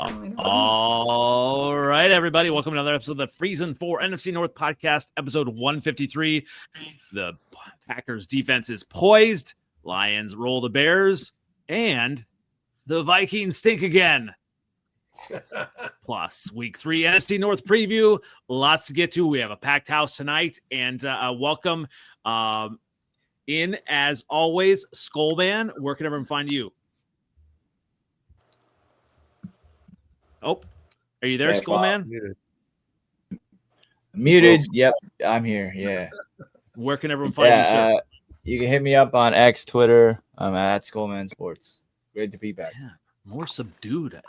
All right, everybody. Welcome to another episode of the Freezin for NFC North Podcast, episode 153. The Packers defense is poised. Lions roll the Bears. And the Vikings stink again. Plus, week 3 NFC North preview. Lots to get to. We have a packed house tonight. And welcome in, as always, Skullman. Where can everyone find you? Oh, are you there, Skullman? Muted. Yep, I'm here. Yeah. Where can everyone find you, sir? You can hit me up on X, Twitter. I'm at Skullman Sports. Great to be back. Yeah, more subdued.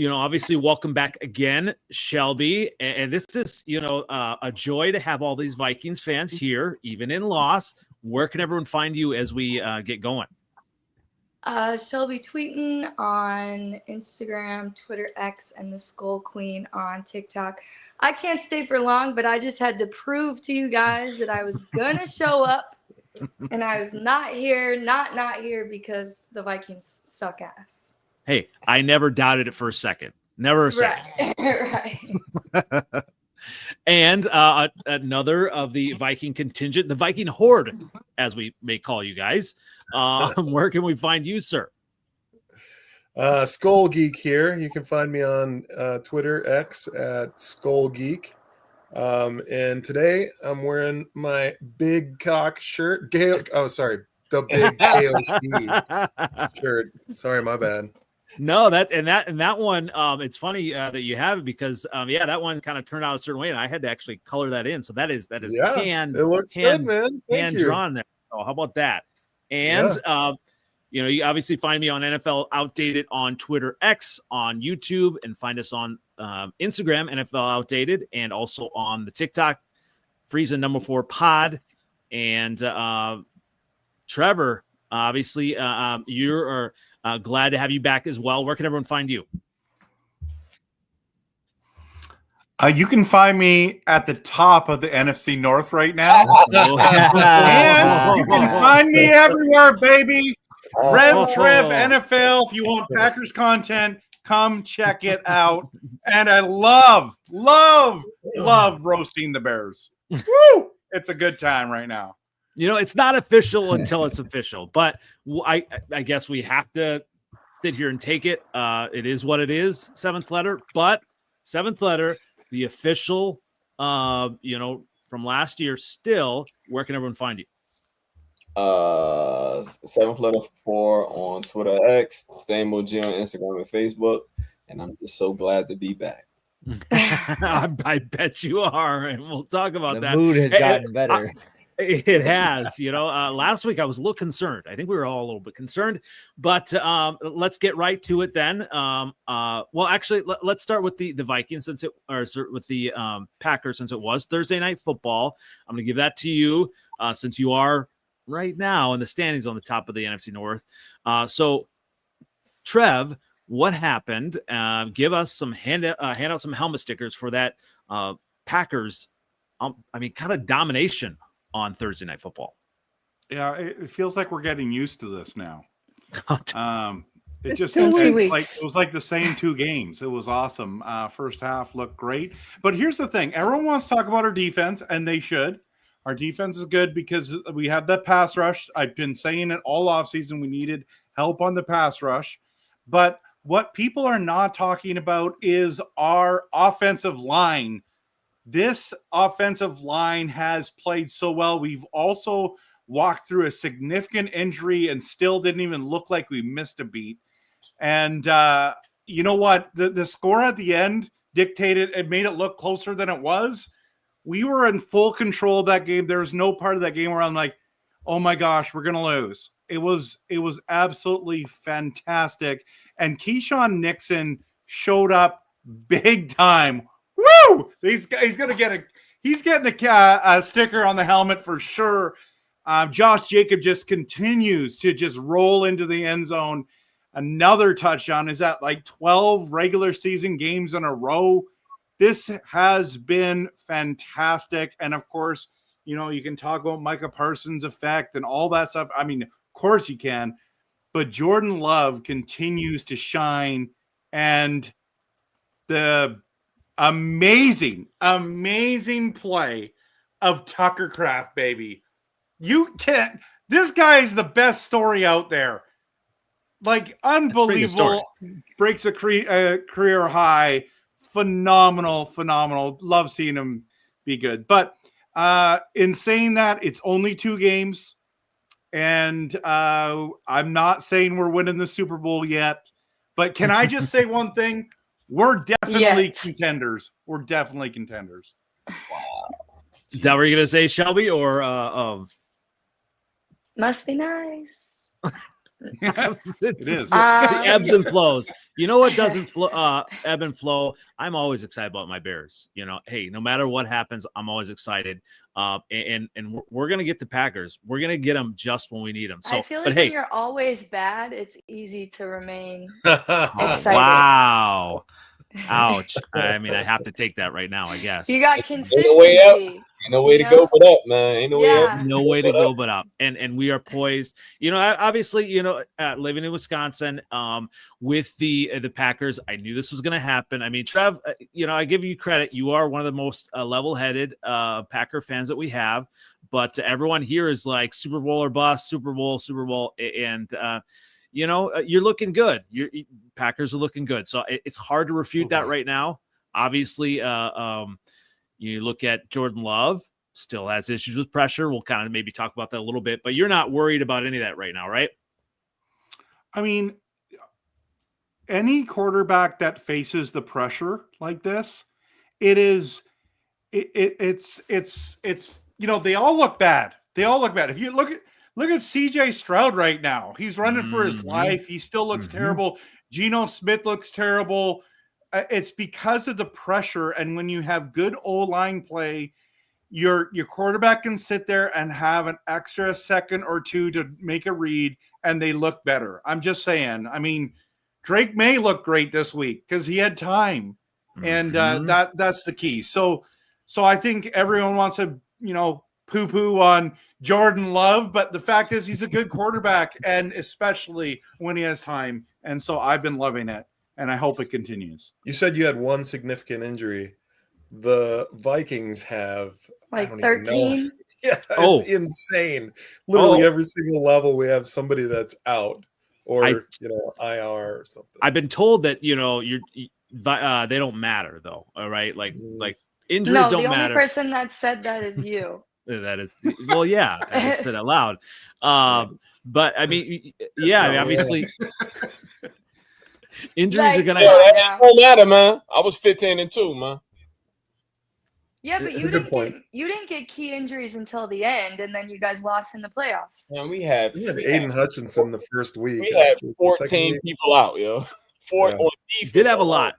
Obviously, welcome back again, Shelby. And this is, a joy to have all these Vikings fans here, even in loss. Where can everyone find you as we get going? Shelby Tweten on Instagram, Twitter X, and the Skull Queen on TikTok. I can't stay for long, but I just had to prove to you guys that I was gonna show up, and I was not here because the Vikings suck ass. Hey, I never doubted it for a second. Never a second. Right. And another of the Viking contingent, the Viking horde, as we may call you guys. Where can we find you, sir? Skull Geek here. You can find me on Twitter X at Skull Geek. And today I'm wearing my big cock shirt. The big KOC shirt. Sorry, my bad. No, that one. It's funny that you have it because that one kind of turned out a certain way, and I had to actually color that in. So that is hand. It looks good, man. Hand drawn there. Oh, how about that? And you obviously find me on NFLOutdated on Twitter X, on YouTube, and find us on Instagram NFLOutdated, and also on the TikTok Freezin 4 Pod. And Trevor, obviously, you're. Glad to have you back as well. Where can everyone find you? You can find me at the top of the NFC North right now. And you can find me everywhere, baby. RevTrevNFL. If you want Packers content, come check it out. And I love roasting the Bears. Woo! It's a good time right now. It's not official until it's official, but I guess we have to sit here and take it. It is what it is. Seventh letter, the official, from last year still. Where can everyone find you? 7th letter 4 on Twitter X, same OG on Instagram and Facebook. And I'm just so glad to be back. I bet you are. And we'll talk about that. The mood has gotten better. It has, last week I was a little concerned. I think we were all a little bit concerned, but let's get right to it then. Let's start with the Vikings with the Packers, since it was Thursday Night Football. I'm going to give that to you since you are right now in the standings on the top of the NFC North. So Trev, what happened? Give us some hand out some helmet stickers for that Packers. Kind of domination on Thursday Night Football. Yeah, it feels like we're getting used to this now. It was like the same 2 games. It was awesome. First half looked great. But here's the thing. Everyone wants to talk about our defense, and they should. Our defense is good because we have that pass rush. I've been saying it all offseason. We needed help on the pass rush. But what people are not talking about is our offensive line. This offensive line has played so well. We've also walked through a significant injury and still didn't even look like we missed a beat. And you know what? The score at the end dictated, it made it look closer than it was. We were in full control of that game. There was no part of that game where I'm like, oh my gosh, we're going to lose. It was absolutely fantastic. And Keyshawn Nixon showed up big time. Woo! He's getting a sticker on the helmet for sure. Josh Jacob just continues to just roll into the end zone. Another touchdown. Is that like 12 regular season games in a row? This has been fantastic. And of course, you can talk about Micah Parsons' effect and all that stuff. Of course you can. but Jordan Love continues to shine, and the amazing play of Tucker Kraft, baby. You can't. This guy is the best story out there. Like, unbelievable. Breaks a career high. Phenomenal. Love seeing him be good. But in saying that, it's only 2 games. And I'm not saying we're winning the Super Bowl yet. But can I just say one thing? We're definitely contenders. We're definitely contenders. Wow. Is that what you're going to say, Shelby? Or Must be nice. it is. The ebbs and flows. You know what doesn't ebb and flow? I'm always excited about my Bears. You know, hey, no matter what happens, I'm always excited. And we're gonna get the Packers. We're gonna get them just when we need them. So I feel like when you're always bad, it's easy to remain excited. Wow. Ouch. I mean, I have to take that right now, I guess. You got consistency. Ain't no way to go but up, man. Ain't no way up. No way to go but up. And we are poised. You know, obviously, you know, living in Wisconsin, with the Packers, I knew this was going to happen. I mean, Trev, you know, I give you credit. You are one of the most level-headed Packer fans that we have. But everyone here is like Super Bowl or bust, Super Bowl. And, you know, you're looking good. Packers are looking good. So it's hard to refute that right now. Obviously, you look at Jordan Love, still has issues with pressure. We'll kind of maybe talk about that a little bit, but you're not worried about any of that right now, right? I mean, any quarterback that faces the pressure like this, it's you know, they all look bad. If you look at CJ Stroud right now, he's running for his life. He still looks terrible. Geno Smith looks terrible. It's because of the pressure. And when you have good O-line play, your quarterback can sit there and have an extra second or two to make a read, and they look better. I'm just saying. I mean, Drake May looked great this week because he had time, and that's the key. So I think everyone wants to, you know, poo-poo on Jordan Love, but the fact is he's a good quarterback, and especially when he has time. And so I've been loving it, and I hope it continues. You said you had one significant injury. The Vikings have like 13. Yeah, it's insane. Literally every single level we have somebody that's out or you know, IR or something. I've been told that, you know, they don't matter though. All right, like injuries don't matter. No, the only person that said that is you. That is, well, yeah, I said it loud. But I mean, yeah, I mean, obviously, injuries are gonna. That don't matter, man. I was 15-2, man. Yeah, but you didn't get key injuries until the end, and then you guys lost in the playoffs. Man, we had Aiden Hutchinson the first week. We had 14 people out, yo. On defense. Did have a lot.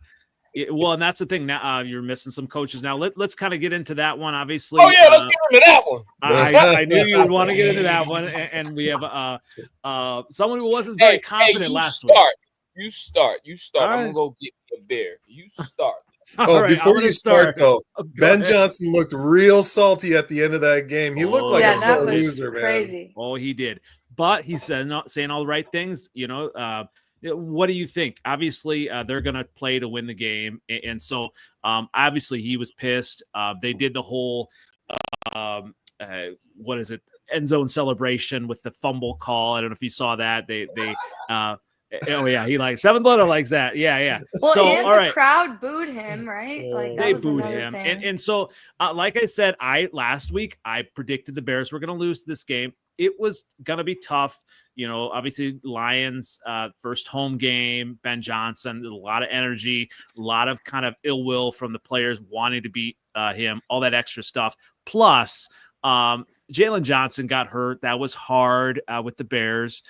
Well, and that's the thing. Now you're missing some coaches. Now let's kind of get into that one. Obviously, let's get into that one. I knew you would want to get into that one, and we have someone who wasn't very confident last week. You start. Right. I'm gonna go get a beer. You start. Before you start though, Ben Johnson looked real salty at the end of that game. He looked like a sore loser, man. Crazy. Oh, he did. But he said not saying all the right things. You know, what do you think? Obviously, they're going to play to win the game. And so, obviously, he was pissed. They did the whole, what is it, end zone celebration with the fumble call. I don't know if you saw that. Oh, yeah, he likes 7th letter likes that. Yeah. Well, so, and all right. The crowd booed him, right? Like that they was booed him. And so, like I said, last week, I predicted the Bears were going to lose this game. It was going to be tough. You know, obviously Lions first home game, Ben Johnson, a lot of energy, a lot of kind of ill will from the players wanting to beat him, all that extra stuff. Plus, Jalen Johnson got hurt. That was hard with the Bears.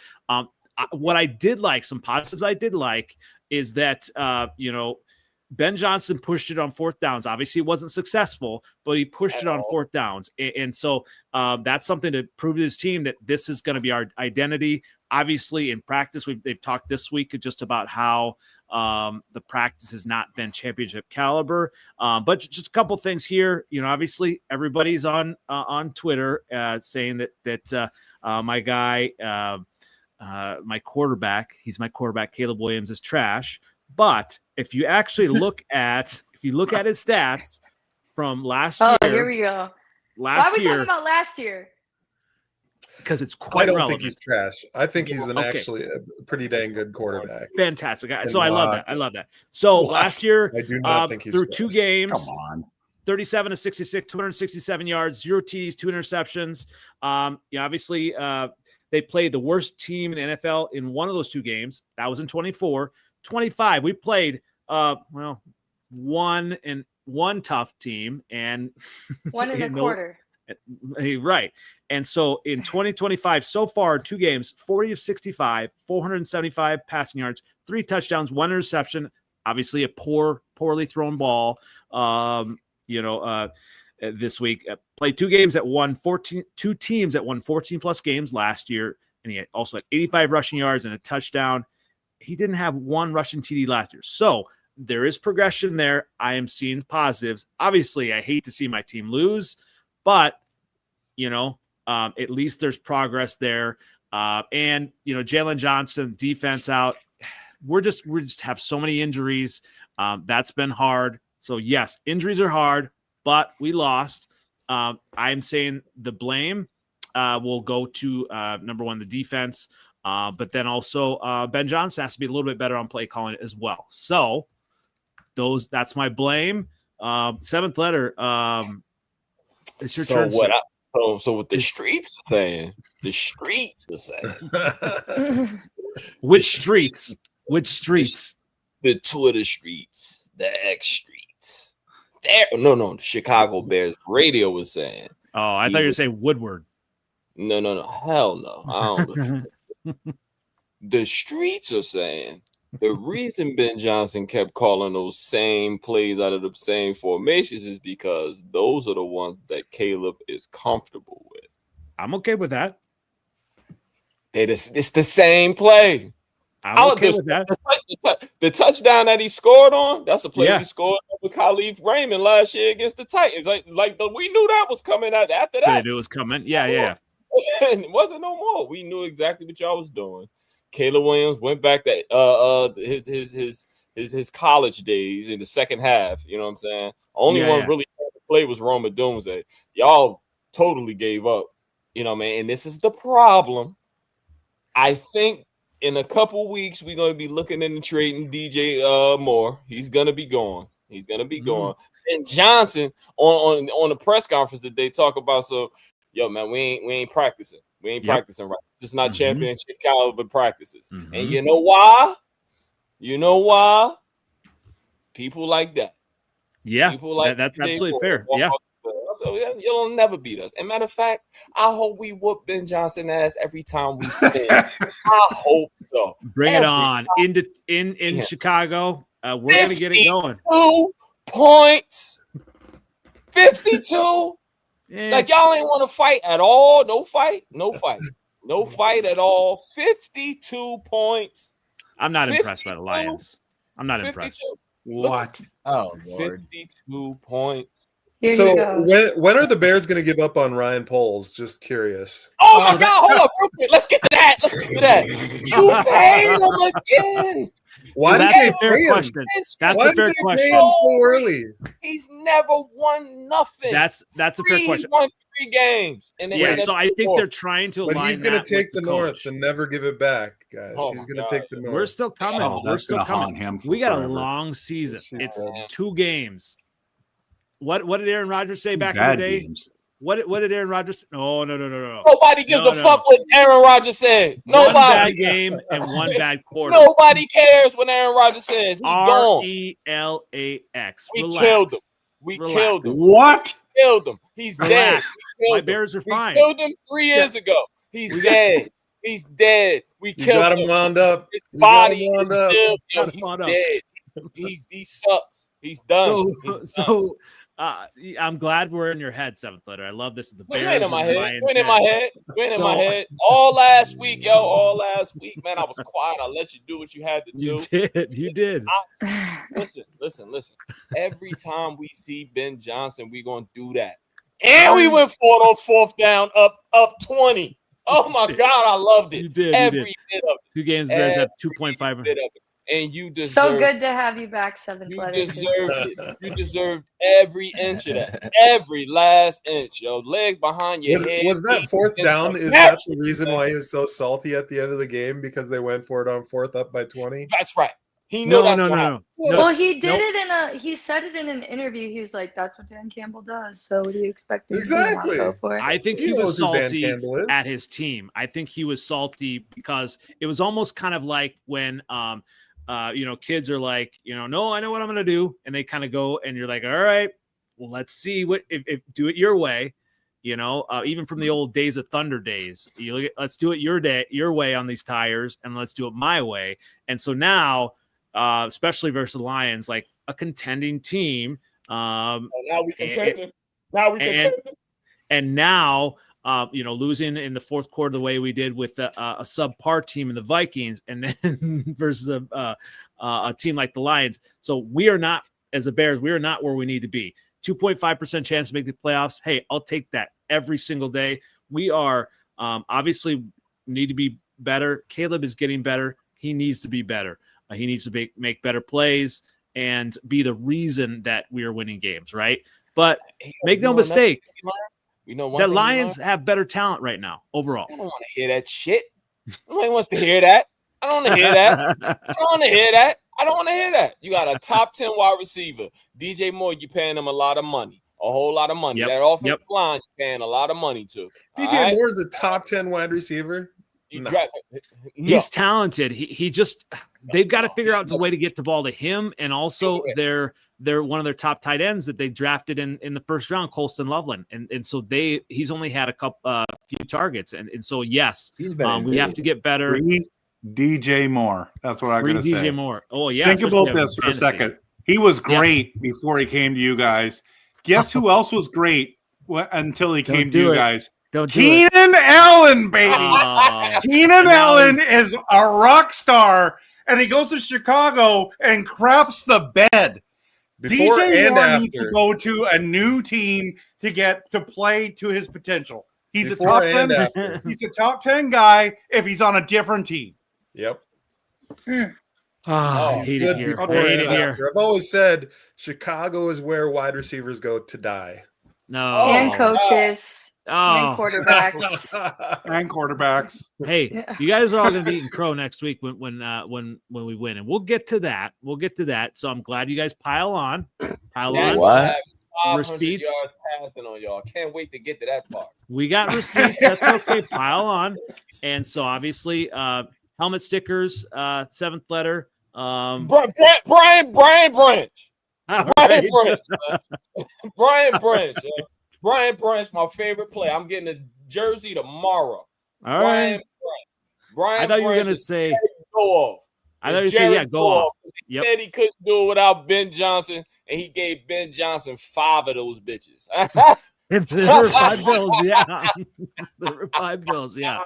What I did like, some positives I did like is that, you know, Ben Johnson pushed it on 4th downs. Obviously, it wasn't successful, but he pushed it on 4th downs. And so that's something to prove to his team that this is going to be our identity. Obviously, in practice, they've talked this week just about how the practice has not been championship caliber. But just a couple things here. You know, obviously, everybody's on Twitter saying that my guy my quarterback. He's my quarterback. Caleb Williams is trash. But if you actually look at his stats from last year. Oh, here we go. Why are we talking about last year? Because it's quite relevant. I don't think he's trash. I think he's actually a pretty dang good quarterback. Fantastic. So I love that. So last year, I do not think he's through trash. 2 games, Come on. 37 to 66, 267 yards, 0 TDs, 2 interceptions. Obviously, they played the worst team in the NFL in one of those 2 games. That was in 24. 25, we played one tough team and 1 and a quarter. Right. And so in 2025, so far, 2 games, 40 of 65, 475 passing yards, 3 touchdowns, 1 interception. Obviously, a poorly thrown ball. This week, played 2 games that won 14. 2 teams that won 14 plus games last year, and he also had 85 rushing yards and a touchdown. He didn't have 1 rushing TD last year, so there is progression there. I am seeing positives. Obviously, I hate to see my team lose, but at least there's progress there. And Jalen Johnson, defense out. We just have so many injuries. That's been hard. So yes, injuries are hard, but we lost. I'm saying the blame will go to number 1, the defense, but then also Ben Johnson has to be a little bit better on play calling as well. So that's my blame. 7th letter. It's your turn. So what the streets are saying? Which streets? The Twitter streets, the X streets. No. Chicago Bears radio was saying. Oh, I thought you were saying Woodward. No. Hell no. I don't. The streets are saying the reason Ben Johnson kept calling those same plays out of the same formations is because those are the ones that Caleb is comfortable with. I'm okay with that. It's the same play. I'm okay with that. The touchdown that he scored on, that's a play he scored with Khalif Raymond last year against the Titans. We knew that was coming after that. They knew it was coming. Yeah. It wasn't no more. We knew exactly what y'all was doing. Caleb Williams went back to his college days in the second half. You know what I'm saying? Only one really had to play was Roma Doomsday. Y'all totally gave up. You know, man. And this is the problem. I think in a couple weeks we're gonna be looking into trading DJ Moore. He's gonna be gone. Gone. And Johnson on the press conference that they talk about. So, yo, man, we ain't practicing. We ain't practicing right. This is not championship caliber practices. And you know why? People like that. Yeah, that's absolutely fair. Yeah. You'll never beat us. And matter of fact, I hope we whoop Ben Johnson ass every time we stand. I hope so. Bring it on in Chicago. We're gonna get it going. 52 points. 52. Like y'all ain't want to fight at all. No fight at all. 52 points. I'm not impressed by the Lions. I'm not 52. impressed. What? Oh, Lord. 52 points. Here when are the Bears going to give up on Ryan Poles? Just curious. Oh my God! Hold up, real quick. Let's get to that. You paid him again. Why did that's they a fair pay question. him? That's Why a fair did they question. pay him so early? He's never won nothing. That's a fair question. He's won 3 games. So I think they're trying to align. But he's going to take the North and never give it back, guys. He's going to take the North. We're still coming. We're still coming. We got a long season. It's 2 games. What did Aaron Rodgers say back in the day? Games. What did Aaron Rodgers say? No. Nobody gives a fuck what Aaron Rodgers said. Nobody. 1 bad game and 1 bad quarter. Nobody cares when Aaron Rodgers says. He's gone. RELAX. We killed him. We killed him. What? Killed him. He's dead. My Bears are fine. We killed him 3 years ago. He's dead. He's dead. We killed him. Got him wound up. His body is still. He's dead. He sucks. He's done. So I'm glad we're in your head, 7th letter. I love this. The Bears. You ain't in my head. All last week, man, I was quiet. I let you do what you had to do. You did. Listen. Every time we see Ben Johnson, we're gonna do that. And we went for it on 4th down, up 20. Oh my God, I loved it. You did. Every bit of it. 2 games, Bears have 2.5. Bit of it. And you deserve. So good to have you back, Seventh You Letter. deserved it. You deserved every inch of that. Every last inch. Yo, legs behind your head. Was that fourth down? Is that the reason why he was so salty at the end of the game? Because they went for it on fourth up by 20? That's right. He knew No. Well, he did it he said it in an interview. He was like, "That's what Dan Campbell does." So what do you expect him to Exactly. go for it? I think he knows was who Dan salty Campbell is. at his team. I think he was salty because it was almost kind of like when kids are like, no, I know what I'm gonna do, and they kind of go, and you're like, all right, well, let's see what if do it your way. Even from the old days of Thunder days, let's do it your way on these tires, and let's do it my way. And so now, especially versus the Lions, like a contending team. Now we contending. Now, losing in the fourth quarter the way we did with a subpar team in the Vikings, and then versus a team like the Lions. So we are not, as the Bears, we are not where we need to be. 2.5% chance to make the playoffs. Hey, I'll take that every single day. We are obviously need to be better. Caleb is getting better. He needs to be better. He needs to make better plays and be the reason that we are winning games, right? But make no mistake, the Lions have better talent right now overall. I don't want to hear that shit. Nobody wants to hear that. I don't want to hear that. I don't want to hear that. I don't want to hear that. You got a top 10 wide receiver. DJ Moore, you're paying him a lot of money. A whole lot of money. Yep. That offensive line, you're paying a lot of money to. DJ Moore is a top 10 wide receiver. He's talented. He just they've got to figure out the way to get the ball to him, and also they're one of their top tight ends that they drafted in the first round, Colston Loveland, and so he's only had a few targets, and so yes, we have to get better. Free DJ Moore. That's what I'm going to say. DJ Moore. Oh yeah. Think about this for a second. He was great before he came to you guys. Guess who else was great until he came to you guys? Keenan Allen, baby. Keenan Allen is a rock star, and he goes to Chicago and craps the bed. Before DJ and Moore after. needs to go to a new team to get to play to his potential. He's Before a top 10. and after. He's a top 10 guy if he's on a different team. Yep. I hate it here. I hate it here. I've always said Chicago is where wide receivers go to die. No. And coaches. Oh. And quarterbacks. And quarterbacks. Hey, you guys are all going to be eating crow next week when we win, and we'll get to that. So I'm glad you guys pile on. What? Receipts. Yards passing on y'all. Can't wait to get to that part. We got receipts. That's okay. Pile on. And so obviously, helmet stickers, seventh letter. Brian Branch. Brian Branch. Brian Branch, my favorite player. I'm getting a jersey tomorrow. All right. Brian I thought you were Branch going to say go off. I thought you said go off. He said he couldn't do it without Ben Johnson, and he gave Ben Johnson 5 of those bitches. There were 5 bills, yeah. There were 5 bills, yeah.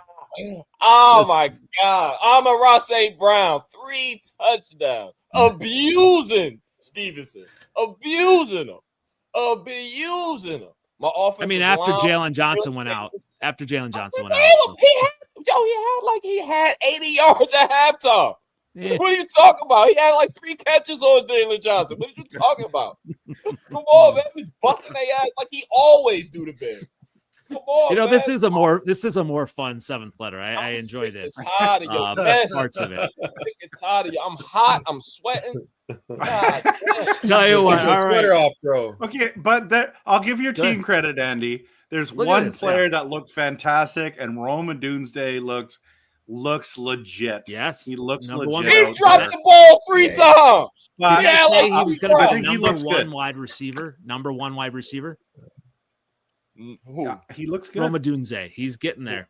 Oh my God. Amon-Ra St. Brown, 3 touchdowns. Abusing Stevenson. Abusing him. My offensive after line, Jalen Johnson went out. He had 80 yards at halftime. Yeah. What are you talking about? He had like 3 catches on Jalen Johnson. What are you talking about? Come on, man. He's busting their ass like he always do to Ben. Come on, man. This is a more fun 7th letter. I enjoy this. Tired of your mess. Parts of it. I'm tired of you. I'm hot. I'm sweating. God damn. Tell you what, Take the all sweater right. off, bro. Okay, but I'll give your team credit, Andy. There's Look at one this, player that looked fantastic, and Roman Doomsday looks legit. Yes, he looks number legit. one. He dropped the ball 3 times. But He was going to be he number looks one good. wide receiver. Number 1 wide receiver. Who? He looks good. Roma Dunze. He's getting there.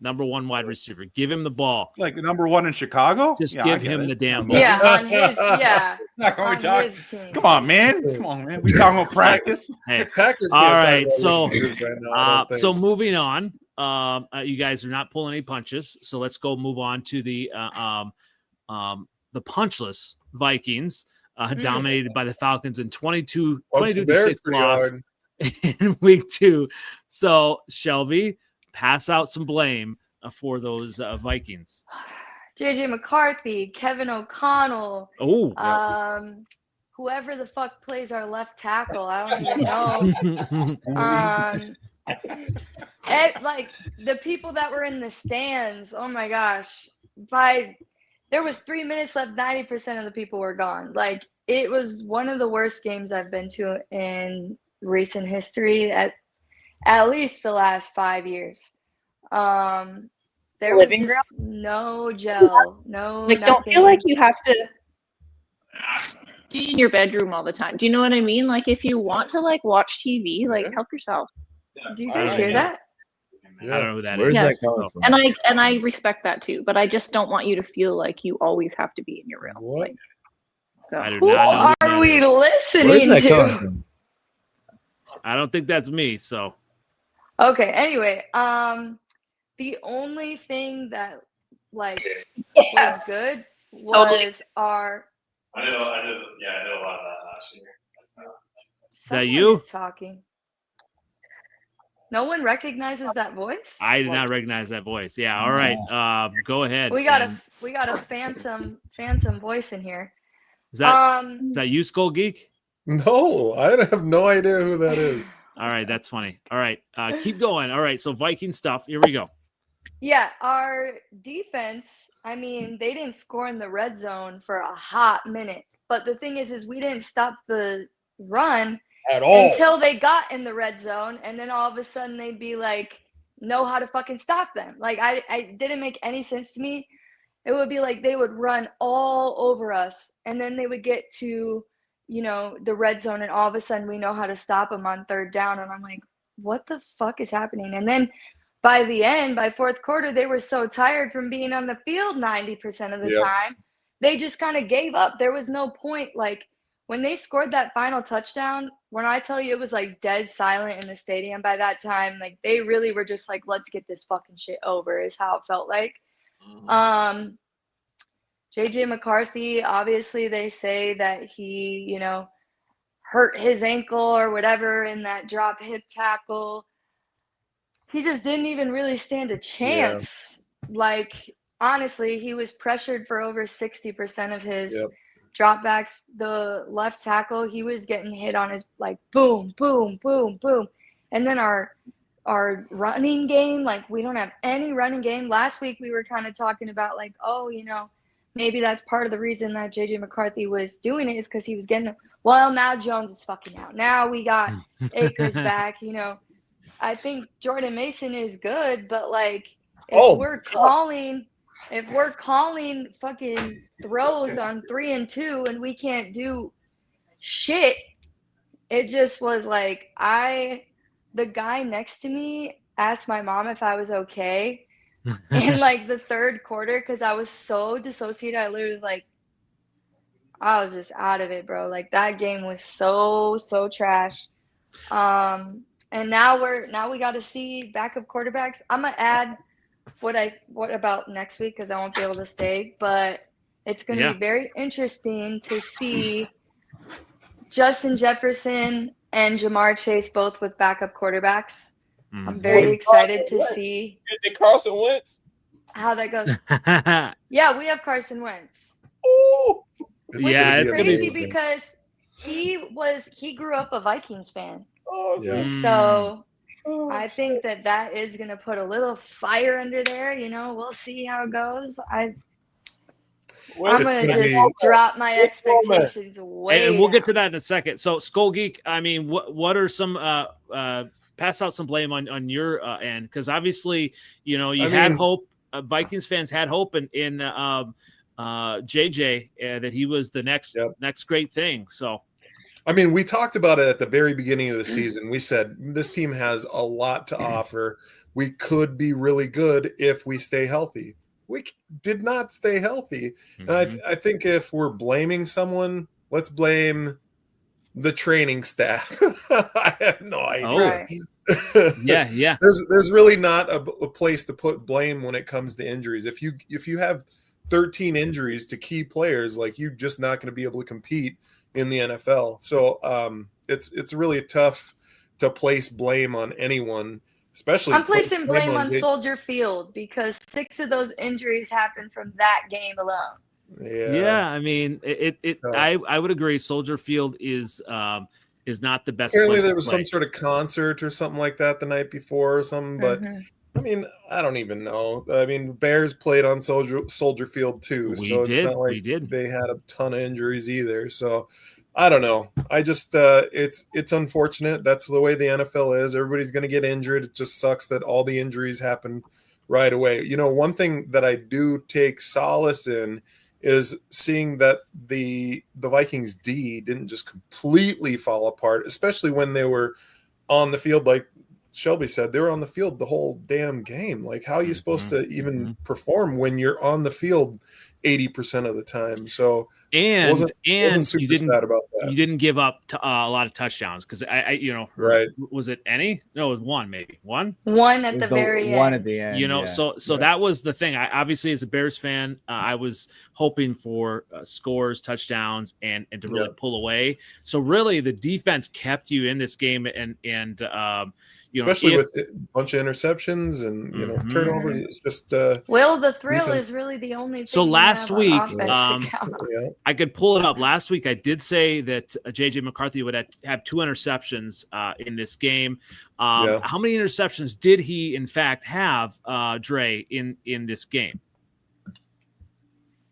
Number 1 wide receiver. Give him the ball. Like number 1 in Chicago. Just Yeah, give I get him it. the damn ball. Yeah, on his Not on talk. his team. Come on, man. We talking about practice. Hey, Packers all can't right. talk about So, receivers right now, I don't so think. moving on. You guys are not pulling any punches. So let's go move on to the punchless Vikings, dominated by the Falcons in 22 Punch the 22 to Bears 6 pretty loss hard. in week 2. So Shelby, pass out some blame for those Vikings? JJ McCarthy, Kevin O'Connell. Oh, Whoever the fuck plays our left tackle, I don't even know. Like the people that were in the stands. Oh my gosh! There was 3 minutes left, 90% of the people were gone. Like it was one of the worst games I've been to in recent history, at least the last 5 years. There was just no gel, no like nothing. Don't feel like you have to stay in your bedroom all the time. Do you know what I mean? Like if you want to like watch TV, like help yourself. Do you guys hear that? I don't know who that Where's is. that coming from? And I respect that too, but I just don't want you to feel like you always have to be in your room. What? Like, so I do Who not know are we Where's listening that coming to? from? I don't think that's me. So Okay, anyway, the only thing that like was good was our. I did a lot of that last year. Someone you? is talking. No one recognizes that voice. I did not recognize that voice. Yeah. All right. Go ahead. We got and- a phantom voice in here. Is that you, Skull Geek? No, I have no idea who that is. All right, that's funny. All right, keep going. All right, so Viking stuff. Here we go. Yeah, our defense, I mean, they didn't score in the red zone for a hot minute. But the thing is we didn't stop the run At all. until they got in the red zone. And then all of a sudden they'd be like, know how to fucking stop them. Like, I didn't make any sense to me. It would be like they would run all over us. And then they would get to, the red zone. And all of a sudden we know how to stop them on third down. And I'm like, what the fuck is happening? And then by the end, by fourth quarter, they were so tired from being on the field 90% of the time. They just kind of gave up. There was no point. Like when they scored that final touchdown, when I tell you it was like dead silent in the stadium by that time, like they really were just like, let's get this fucking shit over is how it felt like. Mm-hmm. JJ McCarthy, obviously they say that he, hurt his ankle or whatever in that drop hip tackle. He just didn't even really stand a chance. Like, honestly, he was pressured for over 60% of his dropbacks. The left tackle, he was getting hit on his, like, boom, boom, boom, boom. And then our running game, like, we don't have any running game. Last week we were kind of talking about, like, maybe that's part of the reason that JJ McCarthy was doing it is because he was getting – well, now Jones is fucking out. Now we got Akers back, I think Jordan Mason is good, but like if we're calling fucking throws on 3 and 2 and we can't do shit, it just was like the guy next to me asked my mom if I was okay in like the third quarter because I was so dissociated. I literally was like, I was just out of it, bro. Like that game was so trash. And now we got to see backup quarterbacks. I'm gonna add what about next week because I won't be able to stay, but it's gonna be very interesting to see Justin Jefferson and Jamar Chase both with backup quarterbacks. I'm very excited to see. Is it Carson Wentz? How that goes. Yeah, we have Carson Wentz. Ooh. It's crazy because he grew up a Vikings fan. So I think that is going to put a little fire under there. We'll see how it goes. I'm going to just drop my expectations way and we'll get down. to that in a second. So Skull Geek, I mean, what are some pass out some blame on your end? Because obviously, you had hope. Vikings fans had hope in JJ that he was the next great thing. So. I mean, we talked about it at the very beginning of the season. We said this team has a lot to offer. We could be really good if we stay healthy. We did not stay healthy. And I think if we're blaming someone, let's blame the training staff. I have no idea. Yeah. There's really not a place to put blame when it comes to injuries. If you have 13 injuries to key players, like you're just not going to be able to compete in the NFL. So it's really tough to place blame on anyone. Especially I'm placing blame on J- Soldier Field because 6 of those injuries happened from that game alone. Yeah, I mean, I would agree. Soldier Field is not the best. Apparently, place there to was play. some sort of concert or something like that the night before or something. But I mean, I don't even know. I mean, Bears played on Soldier Field too, so it's not like they had a ton of injuries either. So I don't know. I just it's unfortunate. That's the way the NFL is. Everybody's going to get injured. It just sucks that all the injuries happen right away. You know, one thing that I do take solace in is seeing that the Vikings D didn't just completely fall apart, especially when they were on the field. Like Shelby said, they were on the field the whole damn game. Like, how are you supposed to even perform when you're on the field 80% of the time? So wasn't super sad about that. You didn't give up a lot of touchdowns because right? Was it any? No, it was one, maybe one at the very end. One at the end. You know, so that was the thing. I obviously, as a Bears fan, I was hoping for scores, touchdowns, and to really pull away. So really, the defense kept you in this game, and especially with a bunch of interceptions and turnovers. It's just the thrill defense is really the only thing. So last week, I could pull it up. Last week, I did say that JJ McCarthy would have 2 interceptions in this game. How many interceptions did he in fact have, Dre, in this game?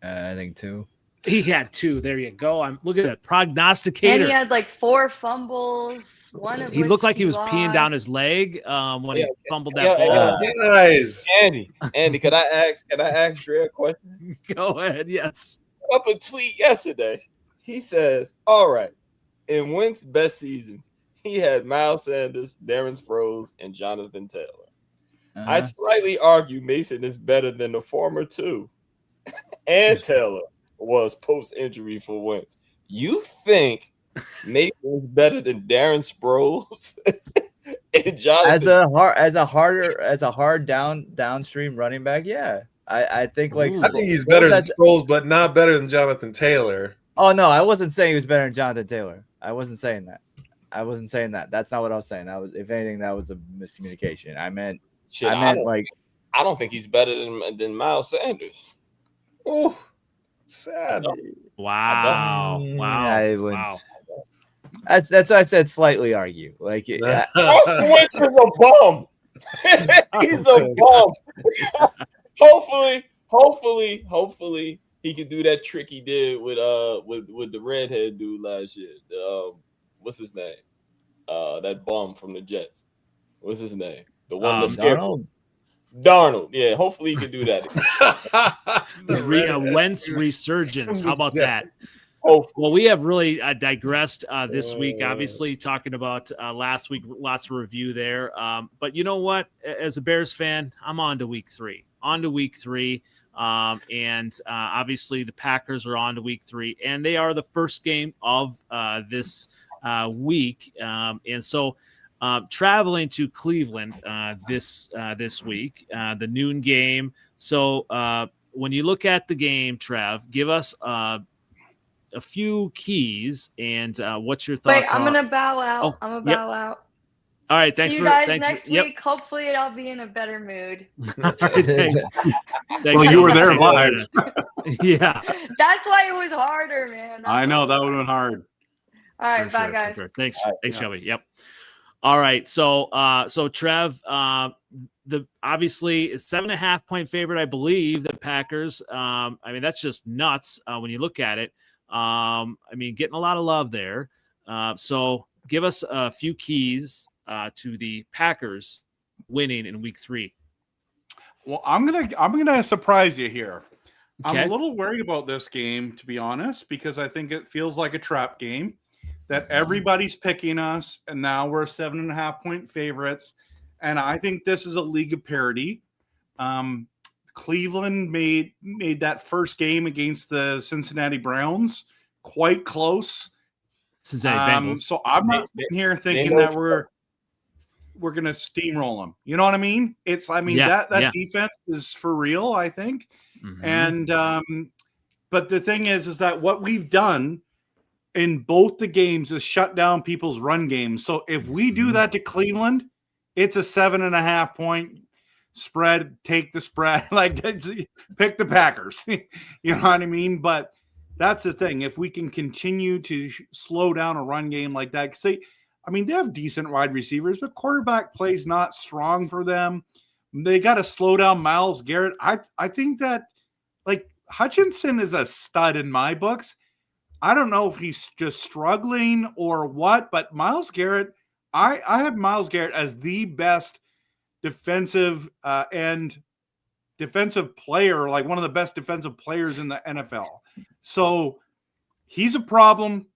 I think 2. He had 2. There you go. I'm looking at prognosticator. And he had like 4 fumbles. He looked like he was peeing down his leg when he fumbled that ball. Nice. Andy, can I ask Dre a question? Go ahead. Yes. Up a tweet yesterday. He says, all right, in Wentz's best seasons, he had Miles Sanders, Darren Sproles, and Jonathan Taylor. I'd slightly argue Mason is better than the former 2. And Taylor was post-injury for Wentz. You think Mason is better than Darren Sproles and Jonathan? as a hard downstream running back? Yeah, I think I think he's better than Sproles, but not better than Jonathan Taylor. Oh no, I wasn't saying he was better than Jonathan Taylor. I wasn't saying that. That's not what I was saying. That was, if anything, that was a miscommunication. I meant I don't think he's better than Miles Sanders. Oh, sad. Wow. That's what I said. Slightly argue. Like Carson Wentz is a bum. He's a bum. Hopefully he can do that trick he did with the redhead dude last year. What's his name? That bum from the Jets. What's his name? The one that scared Darnold. Yeah, hopefully he can do that. The Wentz resurgence. How about that? Well, we have really digressed this week, obviously, talking about last week, lots of review there. But you know what? As a Bears fan, I'm on to week 3. And obviously the Packers are on to week 3, and they are the first game of this week. And so traveling to Cleveland this week, the noon game. So when you look at the game, Trev, give us a few keys and what's your thoughts? Wait, I'm gonna bow out. Bow out. All right, thanks. See you guys next week. Hopefully, I'll be in a better mood. Thanks. Well, you were there live. Yeah, that's why it was harder, man. I know that would have been hard. All right, bye, guys. Sure. Thanks, Shelby. Yep. All right, so Trev, the obviously 7.5 point favorite, I believe, the Packers. I mean, that's just nuts when you look at it. I mean, getting a lot of love there. So give us a few keys to the Packers winning in week 3. Well, I'm gonna surprise you here. Okay. I'm a little worried about this game, to be honest, because I think it feels like a trap game. That everybody's picking us, and now we're 7.5 point favorites. And I think this is a league of parity. Cleveland made that first game against the Cincinnati Browns quite close. Cincinnati Bengals. So I'm not sitting here thinking that we're going to steamroll them. You know what I mean? That defense is for real, I think. Mm-hmm. And but the thing is that what we've done in both the games is shut down people's run games. So if we do that to Cleveland, it's a 7.5 point spread. Take the spread. Like, pick the Packers. You know what I mean? But that's the thing. If we can continue to slow down a run game like that, they have decent wide receivers, but quarterback play's not strong for them. They got to slow down Myles Garrett. I think that, like, Hutchinson is a stud in my books. I don't know if he's just struggling or what, but Myles Garrett, I have Myles Garrett as the best defensive defensive player, like one of the best defensive players in the NFL. So he's a problem.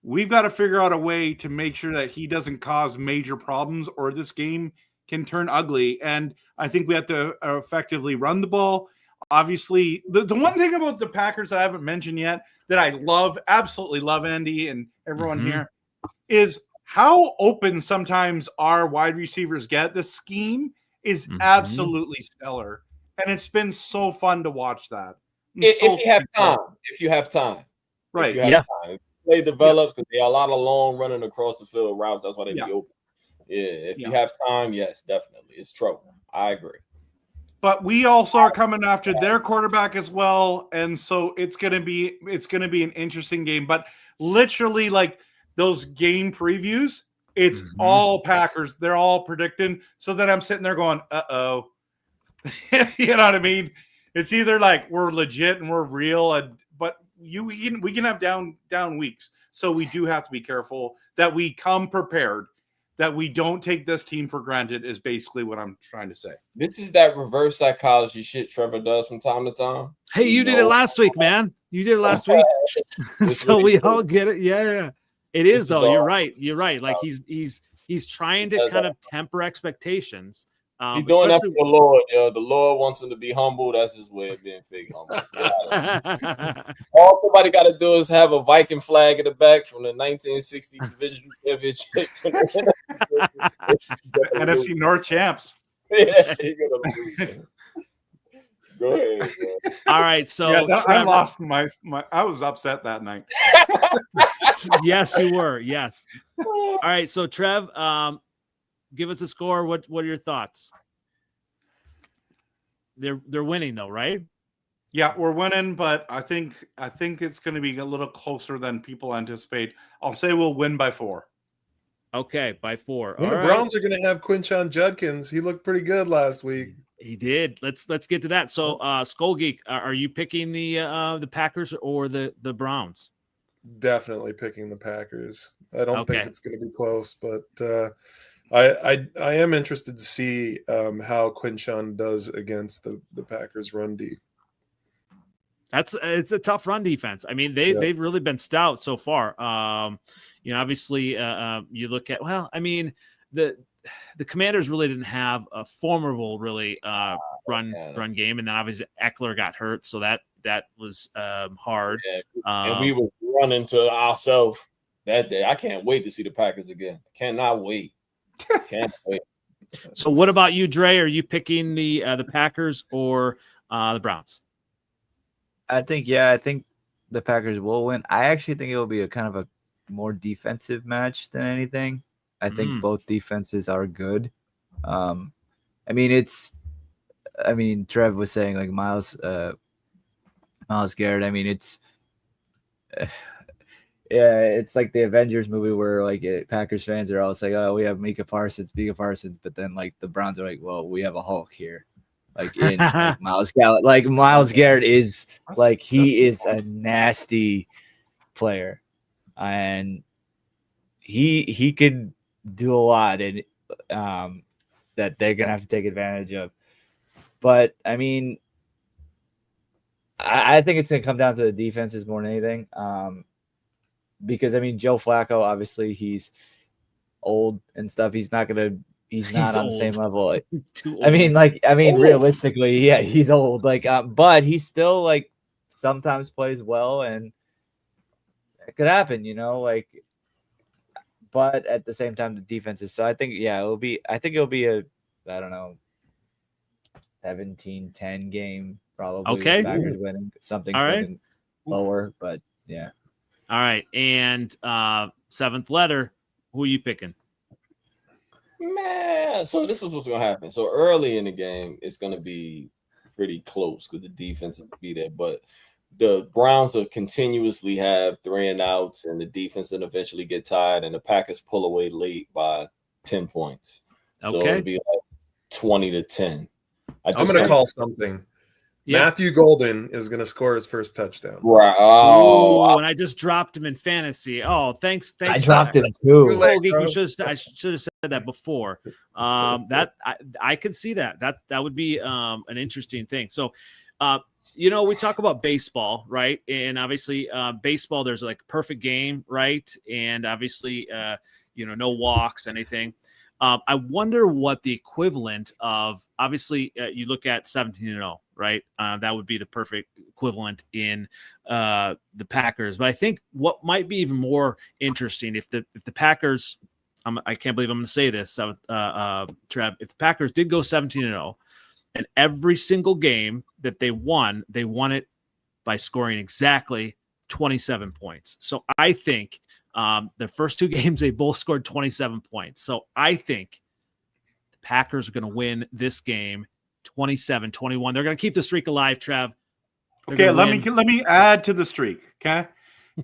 We've got to figure out a way to make sure that he doesn't cause major problems, or this game can turn ugly. And I think we have to effectively run the ball. Obviously, the one thing about the Packers that I haven't mentioned yet that I love, absolutely love, Andy and everyone here, is how open sometimes our wide receivers get. The scheme is absolutely stellar. And it's been so fun to watch that. If you have time. Right. Time. Play develops, because there are a lot of long running across the field routes. That's why they be open. Yeah, if you have time, yes, definitely. It's trouble. I agree. But we also are coming after their quarterback as well. And so it's gonna be an interesting game. But literally, like, those game previews, it's all Packers. They're all predicting. So then I'm sitting there going, uh-oh. You know what I mean? It's either like we're legit and we're real, but we can have down weeks. So we do have to be careful that we come prepared, that we don't take this team for granted, is basically what I'm trying to say. This is that reverse psychology shit Trevor does from time to time. Hey, you did it last week, man. You did it last week. So we all get it. Yeah. It is, though. You're right. Like, he's trying to kind of temper expectations. He's doing that for the Lord. The Lord wants him to be humble. That's his way of being fake humble. All somebody got to do is have a Viking flag in the back from the 1960 Division Championship. NFC North champs. Yeah, go ahead. Bro. All right, so I lost my. I was upset that night. Yes, you were. Yes. All right, so Trev, give us a score. What are your thoughts? They're winning though, right? Yeah, we're winning, but I think it's going to be a little closer than people anticipate. I'll say we'll win by 4. Okay, by 4. Well, the Browns are going to have Quinshon Judkins. He looked pretty good last week. He did. Let's get to that. So, Skull Geek, are you picking the Packers or the Browns? Definitely picking the Packers. I don't think it's going to be close, but I am interested to see how Quinshon does against the Packers run D. It's a tough run defense. I mean, they've really been stout so far. Obviously, you look at the Commanders really didn't have a formidable run game, and then obviously Eckler got hurt, so that was hard. Yeah. And we were running to ourselves that day. I can't wait to see the Packers again. Cannot wait. Can't wait. So, what about you, Dre? Are you picking the Packers or the Browns? I think the Packers will win. I actually think it will be a kind of a more defensive match than anything. I think both defenses are good. Trev was saying like Myles Garrett. I mean, it's it's like the Avengers movie where like Packers fans are all saying, "Oh, we have Micah Parsons," but then like the Browns are like, "Well, we have a Hulk here." Like in like Myles Garrett. Like Myles Garrett is like he is a nasty player, and he could do a lot, and that they're gonna have to take advantage of. But I mean, I think it's gonna come down to the defenses more than anything. Because I mean, Joe Flacco, obviously he's old and stuff. He's not on the same level. Realistically, yeah, he's old. Like, but he still like sometimes plays well, and it could happen, like. But at the same time, the defenses. So I think, it'll be a, I don't know, 17-10 game probably. Okay. Packers winning something lower, but yeah. All right, and 7th letter. Who are you picking? Man, so this is what's going to happen. So early in the game, it's going to be pretty close because the defense will be there. But the Browns will continuously have 3 and outs, and the defense will eventually get tired, and the Packers pull away late by 10 points. So it'll be like 20-10. I'm going to call something. Yeah. Matthew Golden is going to score his first touchdown. Right. And I just dropped him in fantasy. Oh, thanks. I dropped him too. I should have said that before. That I could see that. That would be an interesting thing. So, we talk about baseball, right? And obviously, baseball, there's like a perfect game, right? And obviously, no walks, anything. I wonder what the equivalent of, obviously, you look at 17-0, right? That would be the perfect equivalent in the Packers. But I think what might be even more interesting if the Packers, I can't believe I'm going to say this, Trev, if the Packers did go 17-0, and every single game that they won it by scoring exactly 27 points. So I think the first 2 games, they both scored 27 points. So I think the Packers are going to win this game 27-21. They're going to keep the streak alive, Trev. Okay, let me add to the streak. Okay,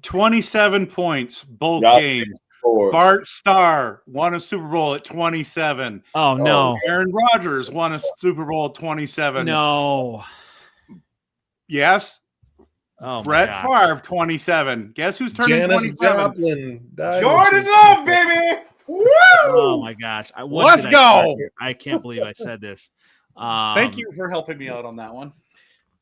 27 points both games. Bart Starr won a Super Bowl at 27. Oh no! Aaron Rodgers won a Super Bowl at 27. No. Yes. Oh, Brett Favre 27. Guess who's turning 27? Jordan Love, baby. Woo! Oh my gosh! Let's go! I can't believe I said this. Thank you for helping me out on that one.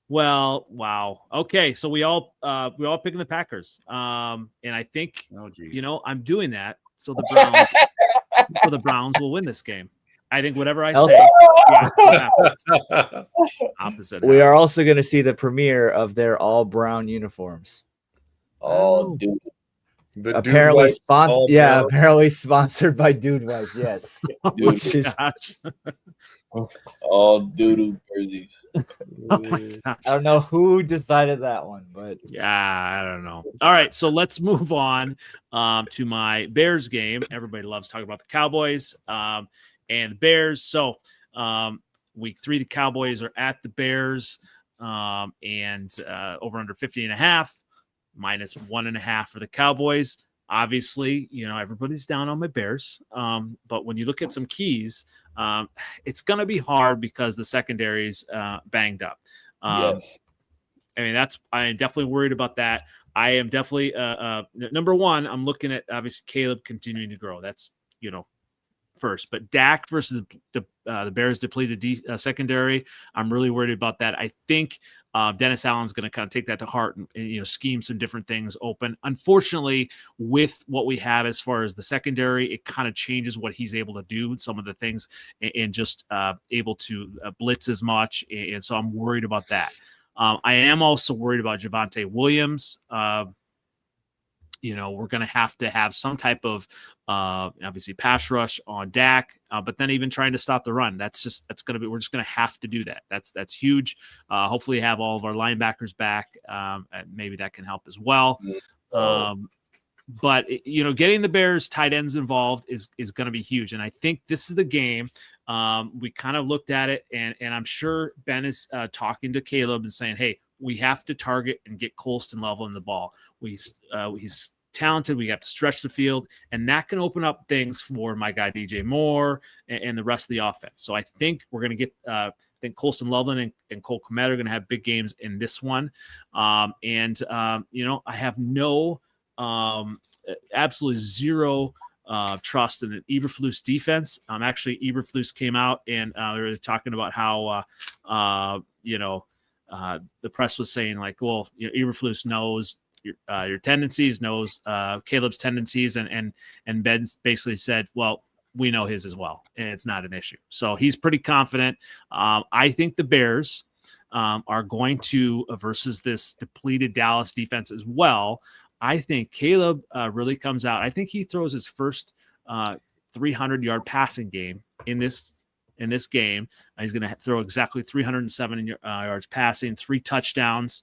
Well, wow. Okay, so we all picking the Packers. And I think I'm doing that so the Browns will win this game. I think whatever I say, opposite. We are also going to see the premiere of their all brown uniforms. Oh, dude. Apparently sponsored. Yeah, apparently sponsored by Dude Wife. Yes. All doodoo jerseys. I don't know who decided that one, but yeah, I don't know. All right, so let's move on to my Bears game. Everybody loves talking about the Cowboys and the Bears. So week 3, the Cowboys are at the Bears and over under 50.5, minus 1.5 for the Cowboys. Obviously, everybody's down on my Bears. But when you look at some keys, it's going to be hard because the secondary's banged up. Yes. I mean, I am definitely worried about that. I am definitely number one. I'm looking at obviously Caleb continuing to grow. That's first, but Dak versus the Bears depleted secondary. I'm really worried about that. I think Dennis Allen's going to kind of take that to heart and scheme some different things open. Unfortunately, with what we have as far as the secondary, it kind of changes what he's able to do. Some of the things and just able to blitz as much, and so I'm worried about that. I am also worried about Javonte Williams. We're going to have some type of obviously pass rush on Dak, but then even trying to stop the run. We're just going to have to do that. That's huge. Hopefully have all of our linebackers back. Maybe that can help as well. But getting the Bears tight ends involved is going to be huge. And I think this is the game. We kind of looked at it and I'm sure Ben is talking to Caleb and saying, hey, we have to target and get Colston level in the ball. He's talented. We have to stretch the field, and that can open up things for my guy DJ Moore and the rest of the offense. So I think we're going to get. I think Colston Loveland and Cole Kmet are going to have big games in this one. I have no, absolutely zero trust in the Eberflus defense. Actually, Eberflus came out and they were talking about how the press was saying like, well, Eberflus knows your tendencies, knows Caleb's tendencies, and Ben basically said, well, we know his as well, and it's not an issue. So he's pretty confident. I think the Bears are going to versus this depleted Dallas defense as well. I think Caleb really comes out. I think he throws his first 300-yard passing game in this game. He's going to throw exactly 307 yards passing, 3 touchdowns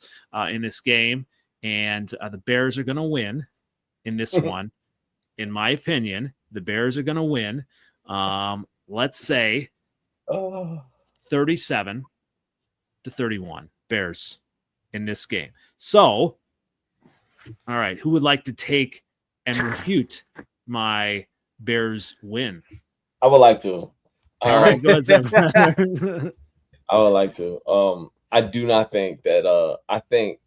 in this game. And the Bears are going to win in this one. In my opinion, the Bears are going to win Let's say 37-31 Bears in this game. So, all right, who would like to take and refute my Bears win? I would like to. All right, go ahead, Sam. I would like to. I do not think that. I think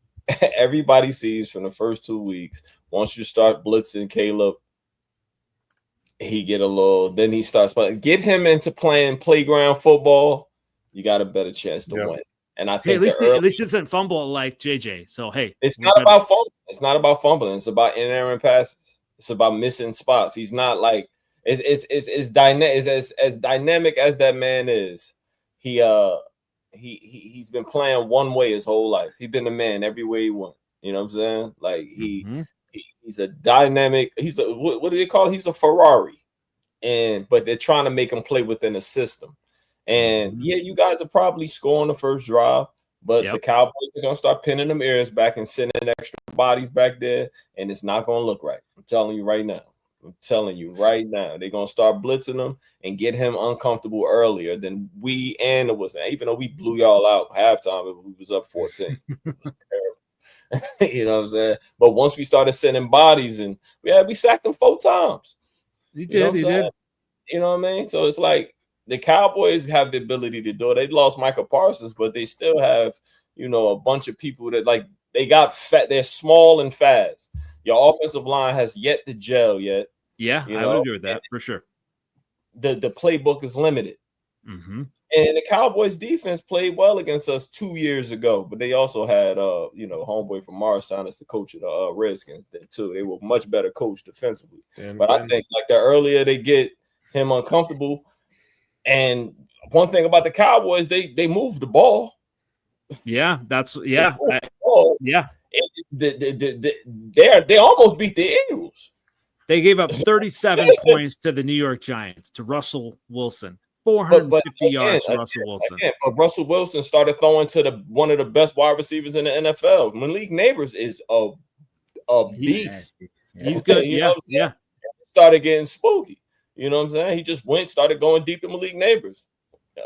everybody sees from the first 2 weeks. Once you start blitzing Caleb, he get a little. Then he starts playing. Get him into playing playground football. You got a better chance to win. And I think at least it's a fumble like JJ. So hey, it's not about fumbling. It's not about fumbling. It's about in-errant passes. It's about missing spots. He's not like it's dynamic. As dynamic as that man is. He's been playing one way his whole life. He's been a man every way he went. You know what I'm saying? Like he's a dynamic. He's a what do they call it? He's a Ferrari, but they're trying to make him play within a system. And yeah, you guys are probably scoring the first drive, but the Cowboys are gonna start pinning them ears back and sending extra bodies back there, and it's not gonna look right. I'm telling you right now. They're gonna start blitzing them and get him uncomfortable earlier than we and it was. Even though we blew y'all out halftime, we was up 14. You know what I'm saying? But once we started sending bodies, and we sacked them 4 times. You did. You know what I mean? So it's like the Cowboys have the ability to do it. They lost Michael Parsons, but they still have, a bunch of people that like they got fat. They're small and fast. Your offensive line has yet to gel yet. Yeah, I would agree with that for sure. The playbook is limited. Mm-hmm. And the Cowboys defense played well against us 2 years ago, but they also had homeboy from Morristown as the coach of the Redskins too. They were much better coached defensively. I think like the earlier they get him uncomfortable, and one thing about the Cowboys, they move the ball. Yeah, They almost beat the Eagles. They gave up 37 points to the New York Giants, to Russell Wilson. 450 yards to Russell Wilson. But Russell Wilson started throwing to one of the best wide receivers in the NFL. Malik Neighbors is a beast. He's good. Yeah. Started getting spooky. You know what I'm saying? He just started going deep to Malik Neighbors.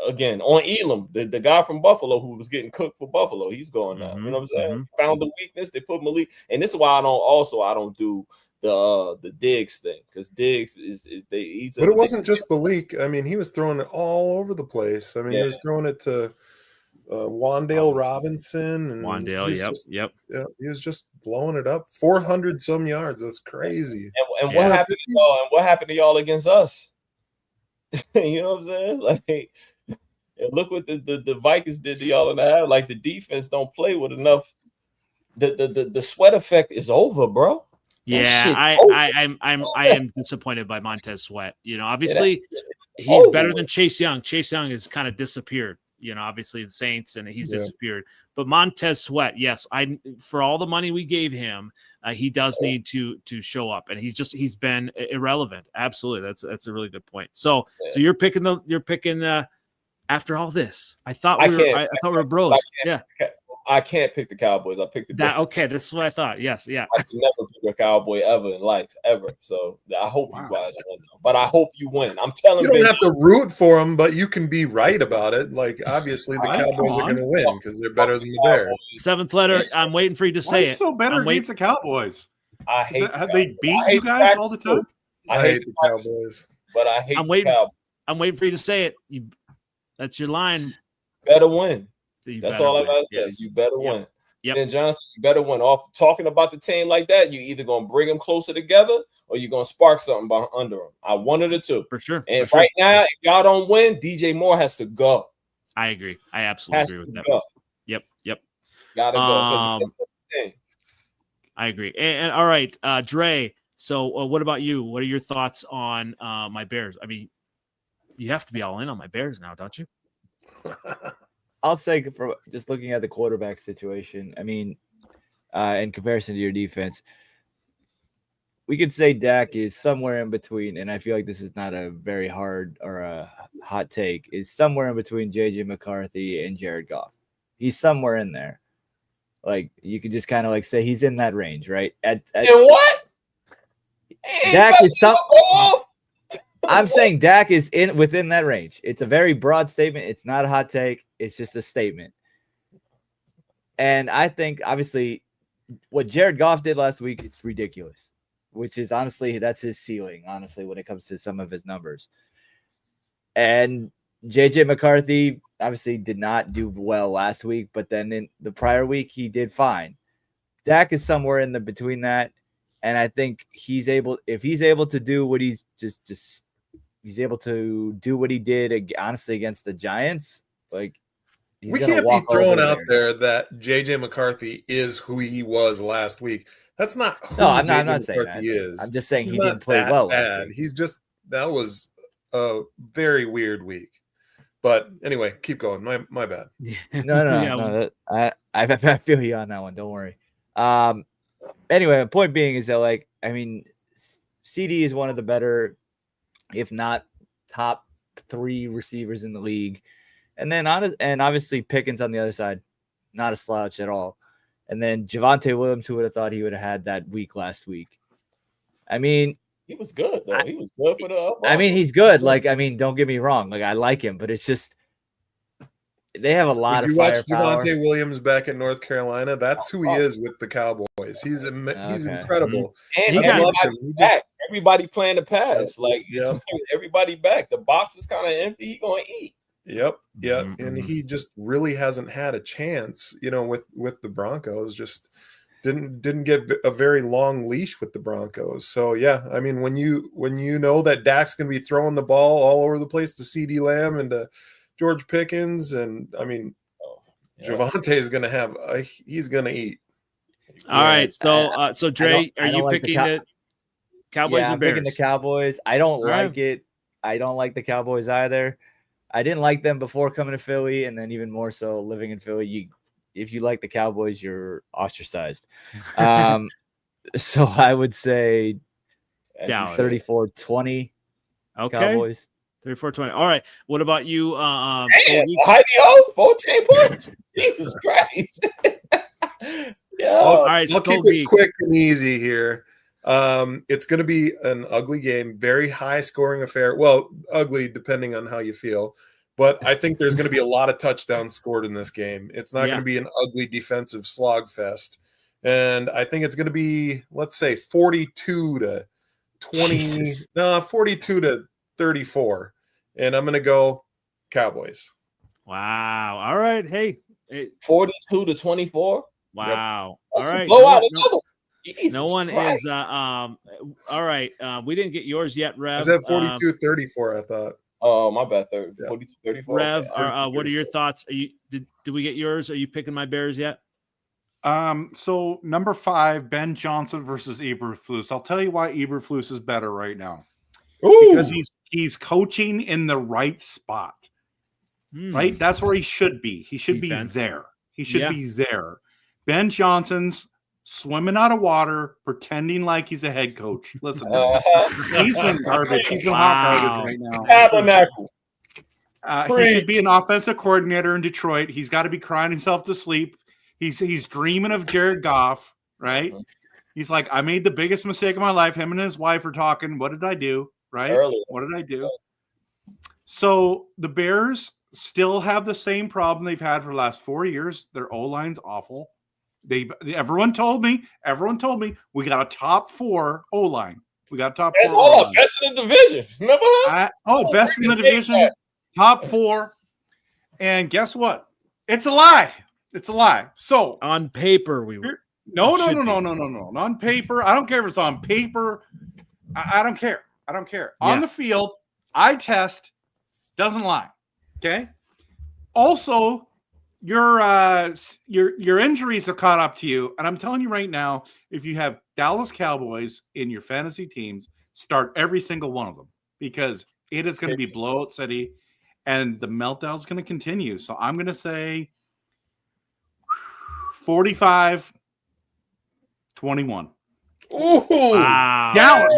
Again, on Elam, the guy from Buffalo who was getting cooked for Buffalo, he's going now. You know what I'm saying? Found the weakness. They put Malik, and this is why I don't do the Diggs thing, because Diggs but it wasn't just Malik. I mean, he was throwing it all over the place. I mean, he was throwing it to Wan'Dale Robinson and Yep. Yeah, he was just blowing it up. 400 some yards. That's crazy. And what happened to y'all? And what happened to y'all against us? You know what I'm saying? Like, look what the Vikings did to y'all in the half. Like, the defense don't play with enough. The sweat effect is over, bro. Yeah, I am disappointed by Montez Sweat. Obviously he's better than Chase Young. Chase Young has kind of disappeared. Obviously the Saints, and he's disappeared. But Montez Sweat, yes, for all the money we gave him, he does need to show up, and he's been irrelevant. Absolutely, that's a really good point. So you're picking after all this. I thought we were bros. Yeah. I can't pick the Cowboys. I picked the Bills. Okay, this is what I thought. Yes, yeah. I can never pick a Cowboy ever in life, ever. So I hope you guys win, but I hope you win. I'm telling you, you don't have to root for them, but you can be right about it. Like, obviously, the Cowboys are going to win because they're better than the Bears. Seventh letter. I'm waiting for you to say it. So better against the Cowboys. I hate. Have they beat you guys all the time? I hate the Cowboys, but I hate. I'm waiting for you to say it. That's your line. Better win. That's all I gotta say. Yes. You better win. Yep. And Johnson, you better win. Off talking about the team like that, you either gonna bring them closer together or you're gonna spark something under them. I wanted the two for sure. And right now, if y'all don't win, DJ Moore has to go. I agree. I absolutely agree with that. Go. Yep. Gotta go. That's the thing. I agree. And all right, Dre. So, what about you? What are your thoughts on my Bears? I mean, you have to be all in on my Bears now, don't you? I'll say, for just looking at the quarterback situation, I mean, in comparison to your defense, we could say Dak is somewhere in between, and I feel like this is not a very hard or a hot take, is somewhere in between J.J. McCarthy and Jared Goff. He's somewhere in there. Like, you could just kind of like say he's in that range, right? And what? Dak is I'm saying Dak is within that range. It's a very broad statement. It's not a hot take. It's just a statement. And I think, obviously, what Jared Goff did last week is ridiculous, which is honestly, that's his ceiling, honestly, when it comes to some of his numbers. And JJ McCarthy obviously did not do well last week, but then in the prior week, he did fine. Dak is somewhere in the between that. And I think if he's able to do what he's able to do what he did, honestly, against the Giants, like, we can't be throwing out there that JJ McCarthy is who he was last week. That's not who I'm not saying that. is. I'm just saying he didn't play well last week. He's just, that was a very weird week. But anyway, keep going. My bad. No. I feel you on that one. Don't worry. Anyway, the point being is that, like, I mean, CD is one of the better, if not top 3 receivers in the league. And then obviously Pickens on the other side, not a slouch at all. And then Javonte Williams, who would have thought he would have had that week last week? I mean, he was good though. He was good for the. I mean, he's good. Like, I mean, don't get me wrong. Like, I like him, but it's just they have a lot of firepower. You watch Javonte Williams back at North Carolina. That's who he is with the Cowboys. He's incredible. And everybody playing the pass. Like, everybody back. The box is kind of empty. He gonna eat. Yep. And he just really hasn't had a chance, with the Broncos. Just didn't get a very long leash with the Broncos. So yeah, I mean, when you know that Dak's gonna be throwing the ball all over the place to CeeDee Lamb and to George Pickens, and I mean, Javonte is gonna he's gonna eat. All right, so Dre, are you picking the Cowboys and Bears? I'm picking the Cowboys. I don't like it. I don't like the Cowboys either. I didn't like them before coming to Philly, and then even more so living in Philly. If you like the Cowboys, you're ostracized. So I would say 34-20 Cowboys. 34-20. All right. What about you? Heidi-ho, 14 points. Jesus Christ. All right, I'll keep it quick and easy here. It's going to be an ugly game, very high scoring affair. Well, ugly depending on how you feel, but I think there's going to be a lot of touchdowns scored in this game. It's not going to be an ugly defensive slog fest. And I think it's going to be, let's say 42-20, 42-34. And I'm going to go Cowboys. Wow. All right. Hey, 42-24. Wow. Yep. All right. No one is all right. We didn't get yours yet, Rev. I said 42-34, I thought. Oh, my bad. 42-34. Rev, what are your thoughts? Did we get yours? Are you picking my Bears yet? So number 5, Ben Johnson versus Eberflus. I'll tell you why Eberflus is better right now. Because he's coaching in the right spot. Right? That's where he should be. He should be there. He should be there. Ben Johnson's swimming out of water, pretending like he's a head coach. Listen, he's been garbage. He's been hot garbage right now. He should be an offensive coordinator in Detroit. He's got to be crying himself to sleep. He's dreaming of Jared Goff, right? He's like, I made the biggest mistake of my life. Him and his wife are talking. What did I do? Right? What did I do? So the Bears still have the same problem they've had for the last 4 years. Their O-line's awful. Everyone told me we got a top 4 O-line. We got top 4. Hold up, best in the division. Remember her? Best in the division, top 4. And guess what? It's a lie. It's a lie. So on paper, we were. No. On paper, I don't care if it's on paper. I don't care. On the field, eye test doesn't lie. Okay. Also, your injuries have caught up to you, and I'm telling you right now, if you have Dallas Cowboys in your fantasy teams, start every single one of them, because it is going to be blowout city, and the meltdown is going to continue. So I'm going to say 45-21. Ooh, wow. Dallas.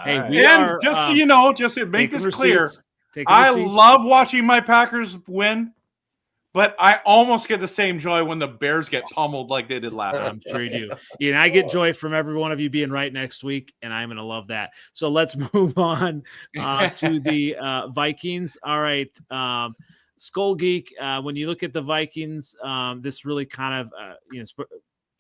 Hey, we are just so you know, just to make this clear, I love watching my Packers win, But I almost get the same joy when the Bears get pummeled like they did last time. I'm sure you do. Yeah, and I get joy from every one of you being right next week, and I'm going to love that. So let's move on to the Vikings. All right. Skull Geek, when you look at the Vikings, this really kind of,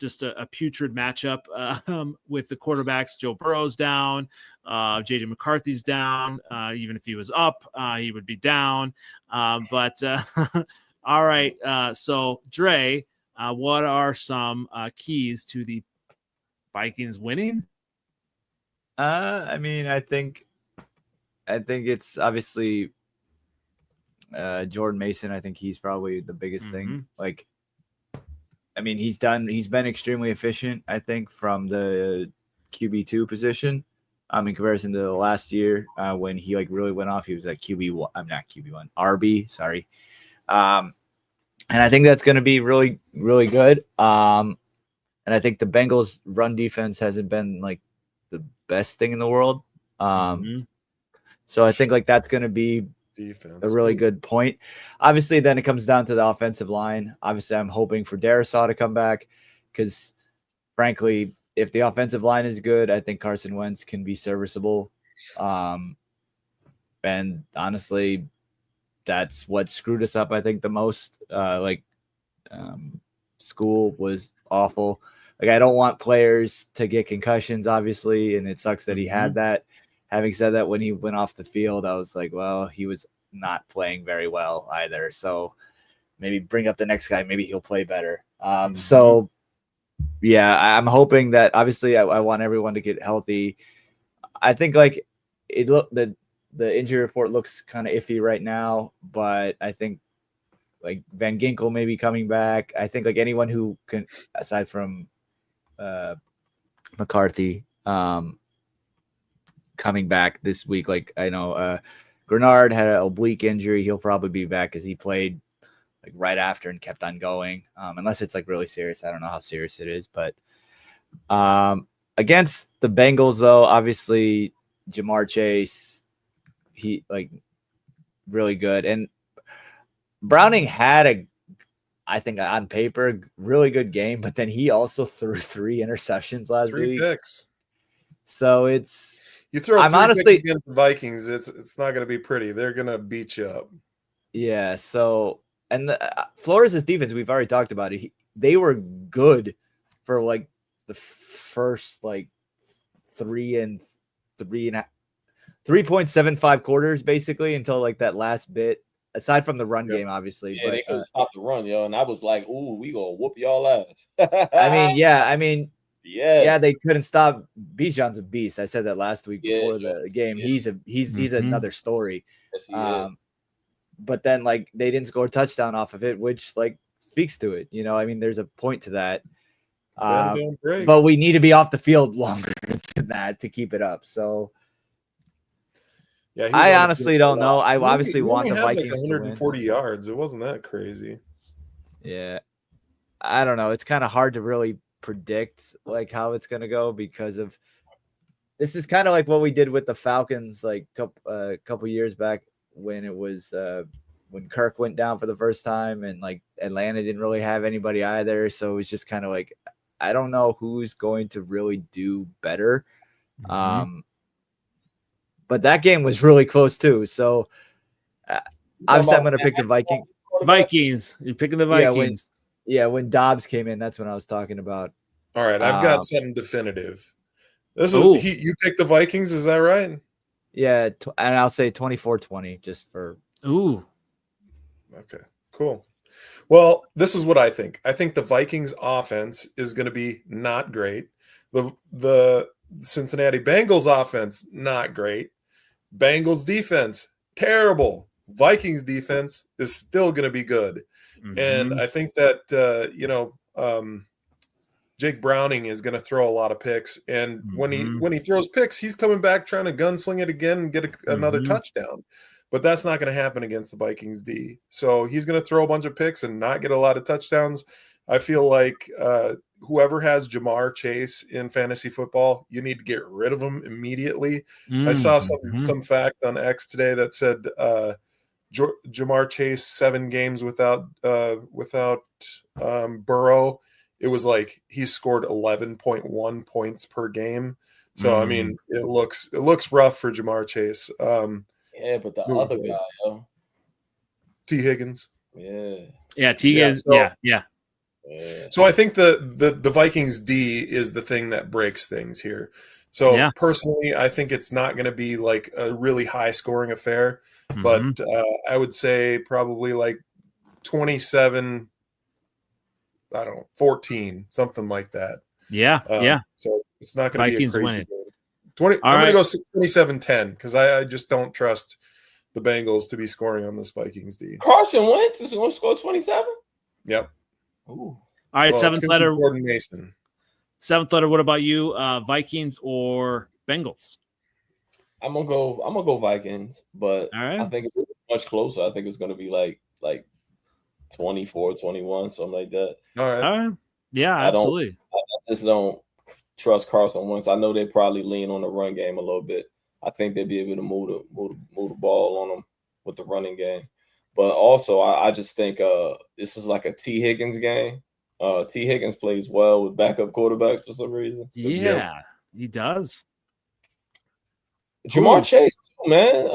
just a putrid matchup with the quarterbacks. Joe Burrow's down, J.J. McCarthy's down. Even if he was up, he would be down. But all right, so Dre, what are some keys to the Vikings winning? I mean, I think it's obviously Jordan Mason. I think he's probably the biggest thing. Like, I mean, he's been extremely efficient, I think, from the QB2 position. In comparison to the last year when he really went off. He was at QB1. I'm not QB1, RB. Sorry. And I think that's going to be really, really good. And I think the Bengals' run defense hasn't been like the best thing in the world. So I think that's going to be defense, a really good point. Obviously, then it comes down to the offensive line. Obviously, I'm hoping for Darisaw to come back because, frankly, if the offensive line is good, I think Carson Wentz can be serviceable. And honestly, that's what screwed us up, I think, the most. School was awful. Like, I don't want players to get concussions, obviously, and it sucks that he had that. Having said that, when he went off the field, I was like, well, he was not playing very well either. So maybe bring up the next guy. Maybe he'll play better. So, yeah, I'm hoping that obviously I want everyone to get healthy. I think the injury report looks kind of iffy right now, but I think Van Ginkel may be coming back. I think anyone who can, aside from McCarthy, coming back this week. I know Grenard had an oblique injury. He'll probably be back because he played right after and kept on going. Unless it's really serious. I don't know how serious it is, but against the Bengals though, obviously Jamar Chase, he really good. And Browning had I think on paper, really good game, but then he also threw 3 interceptions last week. 3 picks. So it's, you throw 3 picks against the Vikings, it's not going to be pretty. They're going to beat you up. Yeah. So, and Flores' defense, we've already talked about it. They were good for the first 3.75 quarters, basically, until that last bit. Aside from the run game, obviously. Yeah, they couldn't stop the run, yo. And I was like, ooh, we gonna whoop y'all ass. Yeah, they couldn't stop. Bijan's a beast. I said that last week before the game. Yeah. He's another story. Yes, he is. But then they didn't score a touchdown off of it, which speaks to it. There's a point to that. But we need to be off the field longer than that to keep it up. So yeah, I honestly don't know. I obviously want the Vikings to win. 140 yards. It wasn't that crazy. Yeah, I don't know. It's kind of hard to really predict how it's gonna go because of this is kind of like what we did with the Falcons a couple years back when it was when Kirk went down for the first time and Atlanta didn't really have anybody either. So it was just kind of I don't know who's going to really do better. But that game was really close too. So obviously I'm going to pick the Vikings. You're picking the Vikings. When Dobbs came in, that's when I was talking about. All right, I've got something definitive. This is you picked the Vikings, is that right? Yeah, and I'll say 24-20 just for. Ooh. Okay, cool. Well, this is what I think. I think the Vikings offense is going to be not great. The Cincinnati Bengals offense, not great. Bengals defense, terrible. Vikings defense is still going to be good. And I think that, Jake Browning is going to throw a lot of picks. And when he throws picks, he's coming back trying to gunsling it again and get another touchdown. But that's not going to happen against the Vikings D. So he's going to throw a bunch of picks and not get a lot of touchdowns. I feel like whoever has Jamar Chase in fantasy football, you need to get rid of him immediately. I saw some fact on X today that said Jamar Chase 7 games without Burrow, it was like he scored 11.1 points per game. So I mean, it looks rough for Jamar Chase. Yeah, but the other guy, T. Higgins. Yeah, T. Higgins. Yeah. So I think the Vikings D is the thing that breaks things here. So personally, I think it's not going to be like a really high scoring affair, but I would say probably like 27, 14, something like that. Yeah. So it's not going to be a crazy winning. game. I'm going to go 27-10 because I just don't trust the Bengals to be scoring on this Vikings D. Carson Wentz is going to score 27? Yep. Ooh. All right, seventh letter. Gordon Mason. Seventh letter. What about you? Vikings or Bengals? I'm gonna go Vikings, but right. I think it's much closer. I think it's gonna be like 24-21, something like that. All right. Yeah, absolutely. I just don't trust Carson Wentz. I know they probably lean on the run game a little bit. I think they'd be able to move the ball on them with the running game. But also, I just think this is like a T. Higgins game. T. Higgins plays well with backup quarterbacks for some reason. Yeah, he does. Jamar Chase, too, man.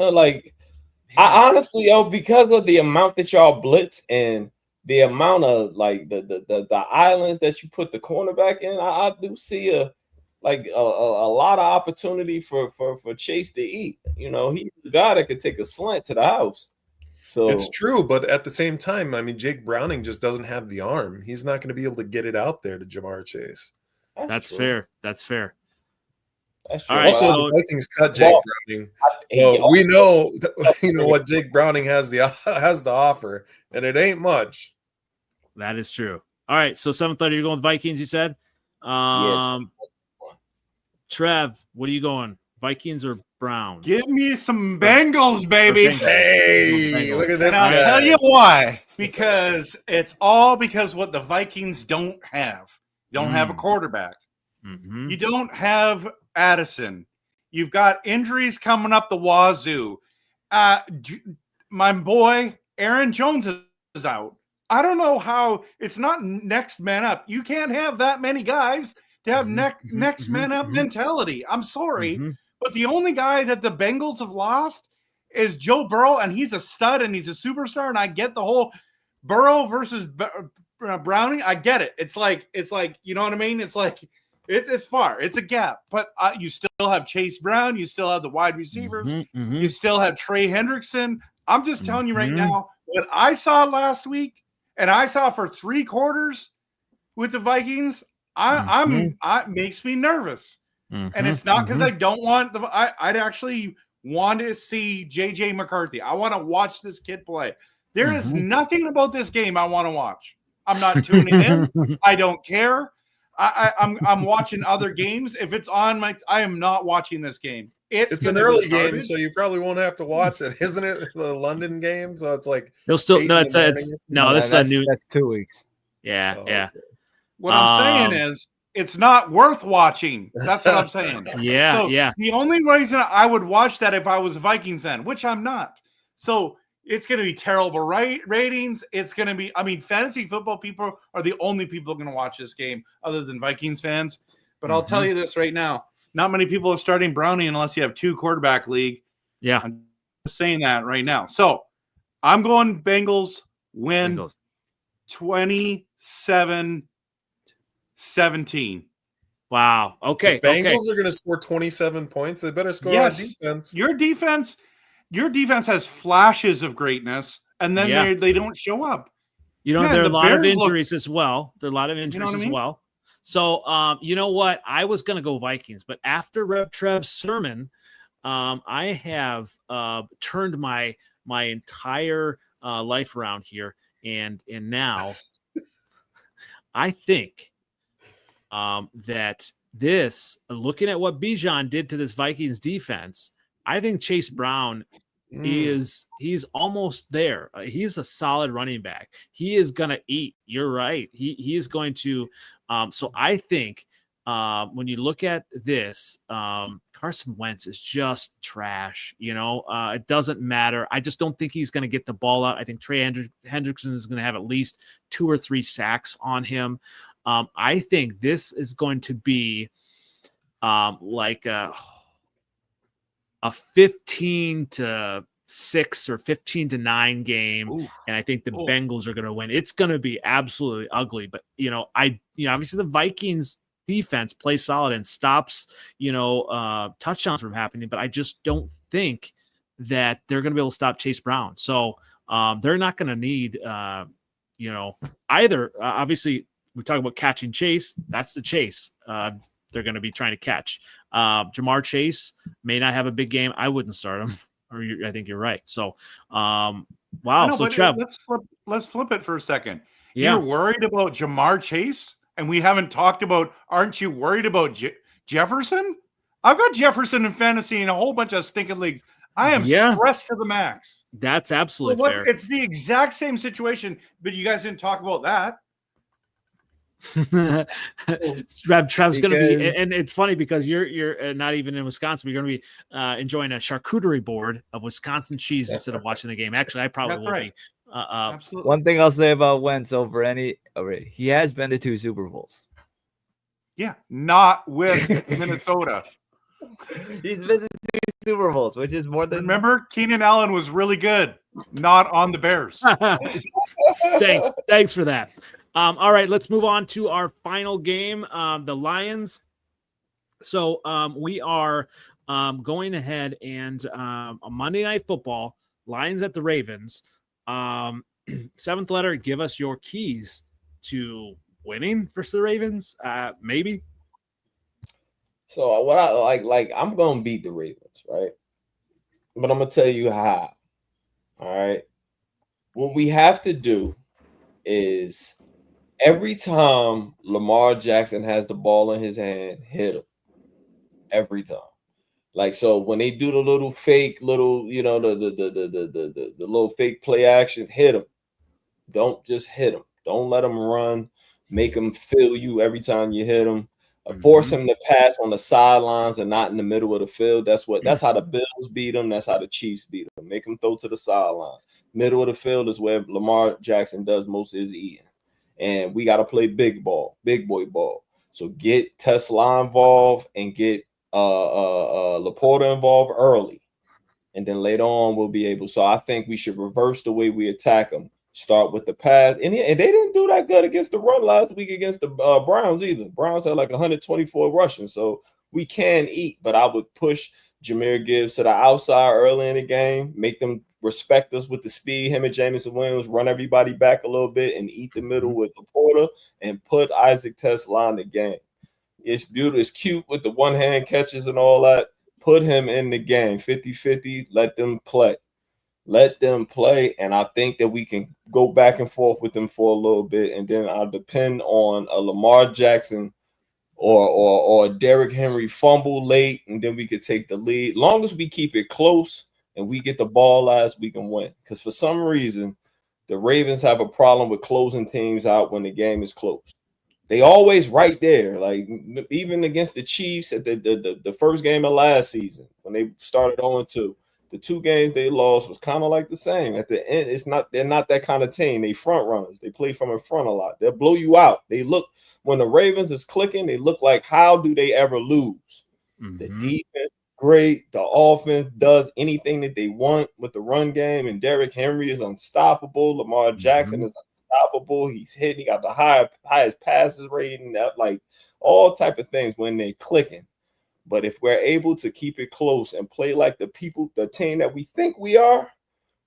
I honestly, because of the amount that y'all blitz and the amount of like the islands that you put the cornerback in, I do see a lot of opportunity for Chase to eat. You know, he's the guy that could take a slant to the house. So it's true, but at the same time, I mean, Jake Browning just doesn't have the arm. He's not going to be able to get it out there to Jamar Chase. That's fair. That's fair. That's all right. Also, the Vikings cut Jake Browning. Well, we know what Jake Browning has the offer, and it ain't much. That is true. All right, so 7:30, you're going with Vikings, you said? Trev, what are you going? Vikings or Browns? Give me some Bengals, baby. Hey, look at this. And I'll tell you why. Because it's all because what the Vikings don't have. You don't have a quarterback. Mm-hmm. You don't have Addison. You've got injuries coming up the wazoo. My boy Aaron Jones is out. I don't know how it's not next man up. You can't have that many guys to have next man up mentality. I'm sorry, but the only guy that the Bengals have lost is Joe Burrow, and he's a stud and he's a superstar. And I get the whole Burrow versus Browning. I get it. It's like you know what I mean. It's like it's far. It's a gap, but you still have Chase Brown. You still have the wide receivers. You still have Trey Hendrickson. I'm just telling you right now what I saw last week. And I saw for 3 quarters with the Vikings, it makes me nervous. And it's not because I don't want I'd actually want to see JJ McCarthy. I want to watch this kid play. There is nothing about this game I want to watch. I'm not tuning in. I don't care. I'm watching other games. If it's on I am not watching this game. It's an early game, so you probably won't have to watch it, isn't it? The London game, so it's like you'll still that's 2 weeks. Yeah. Okay. What I'm saying is it's not worth watching. That's what I'm saying. Yeah. The only reason I would watch that if I was a Vikings fan, which I'm not. So it's going to be terrible ratings. It's going to be, fantasy football people are the only people going to watch this game other than Vikings fans. But I'll tell you this right now. Not many people are starting Browning unless you have 2 quarterback league. Yeah. I'm just saying that right now. So I'm going Bengals win 27-17. Wow. Okay. The Bengals are going to score 27 points. They better score on defense. Your defense has flashes of greatness, and then they don't show up. There are a lot of injuries as well. There are a lot of injuries as well. So, you know what? I was going to go Vikings, but after RevTrev's sermon, I have turned my entire life around here, and now I think that looking at what Bijan did to this Vikings defense, I think Chase Brown he's almost there. He's a solid running back. He is going to eat. You're right. He is going to. So I think when you look at this, Carson Wentz is just trash. It doesn't matter. I just don't think he's going to get the ball out. I think Trey Hendrickson is going to have at least 2 or 3 sacks on him. I think this is going to be like a 15-6 or 15-9 game. Oof. And I think the Bengals are going to win. It's going to be absolutely ugly, but obviously the Vikings defense plays solid and stops, touchdowns from happening, but I just don't think that they're going to be able to stop Chase Brown. So they're not going to need, either. Obviously, we talk about catching Chase. That's the Chase they're going to be trying to catch. Jamar Chase may not have a big game. I wouldn't start him. I think you're right. So, wow. So Trev, let's flip it for a second. Yeah. You're worried about Jamar Chase, and we haven't talked about. Aren't you worried about Jefferson? I've got Jefferson in fantasy in a whole bunch of stinking leagues. I am stressed to the max. That's absolutely fair. It's the exact same situation, but you guys didn't talk about that. Trev's going to be, and it's funny because you're not even in Wisconsin. You're going to be enjoying a charcuterie board of Wisconsin cheese instead of watching the game. Actually, I probably will be. Absolutely. One thing I'll say about Wentz he has been to 2 Super Bowls. Yeah, not with Minnesota. He's been to 2 Super Bowls, which is more than. Remember, Keenan Allen was really good, not on the Bears. Thanks for that. All right, let's move on to our final game, the Lions. So we are going ahead and on Monday Night Football, Lions at the Ravens. 7th letter, give us your keys to winning versus the Ravens. Maybe. So what I like, I'm gonna beat the Ravens, right? But I'm gonna tell you how. All right. What we have to do is every time Lamar Jackson has the ball in his hand, hit him. Every time. Like, so when they do the little fake, the little fake play action, hit him. Don't just hit him. Don't let him run. Make him feel you every time you hit him. Force him to pass on the sidelines and not in the middle of the field. That's how the Bills beat him. That's how the Chiefs beat him. Make him throw to the sideline. Middle of the field is where Lamar Jackson does most of his eating. And we got to play big boy ball. So get Tesla involved and get Laporta involved early. And then later on we'll be able. So I think we should reverse the way we attack them. Start with the pass. And they didn't do that good against the run last week against the Browns either. Browns had like 124 rushing. So we can eat. But I would push Jahmyr Gibbs to the outside early in the game. Make them respect us with the speed. Him and Jameson Williams run everybody back a little bit and eat the middle with Laporta and put Isaac Tesla in the game. It's beautiful. It's cute with the one-hand catches and all that. Put him in the game. 50-50. Let them play. And I think that we can go back and forth with them for a little bit. And then I'll depend on a Lamar Jackson or Derrick Henry fumble late. And then we could take the lead. Long as we keep it close and we get the ball last, we can win. Because for some reason, the Ravens have a problem with closing teams out when the game is close. They always right there. Like even against the Chiefs at the first game of last season when they started 0-2. The 2 games they lost was kind of like the same. At the end, they're not that kind of team. They front runners. They play from in front a lot. They'll blow you out. They look when the Ravens is clicking, they look like how do they ever lose? The defense great. The offense does anything that they want with the run game, and Derrick Henry is unstoppable. Lamar Jackson is unstoppable. He's hitting. He got the highest passes rating. Like all type of things when they clicking. But if we're able to keep it close and play like the team that we think we are,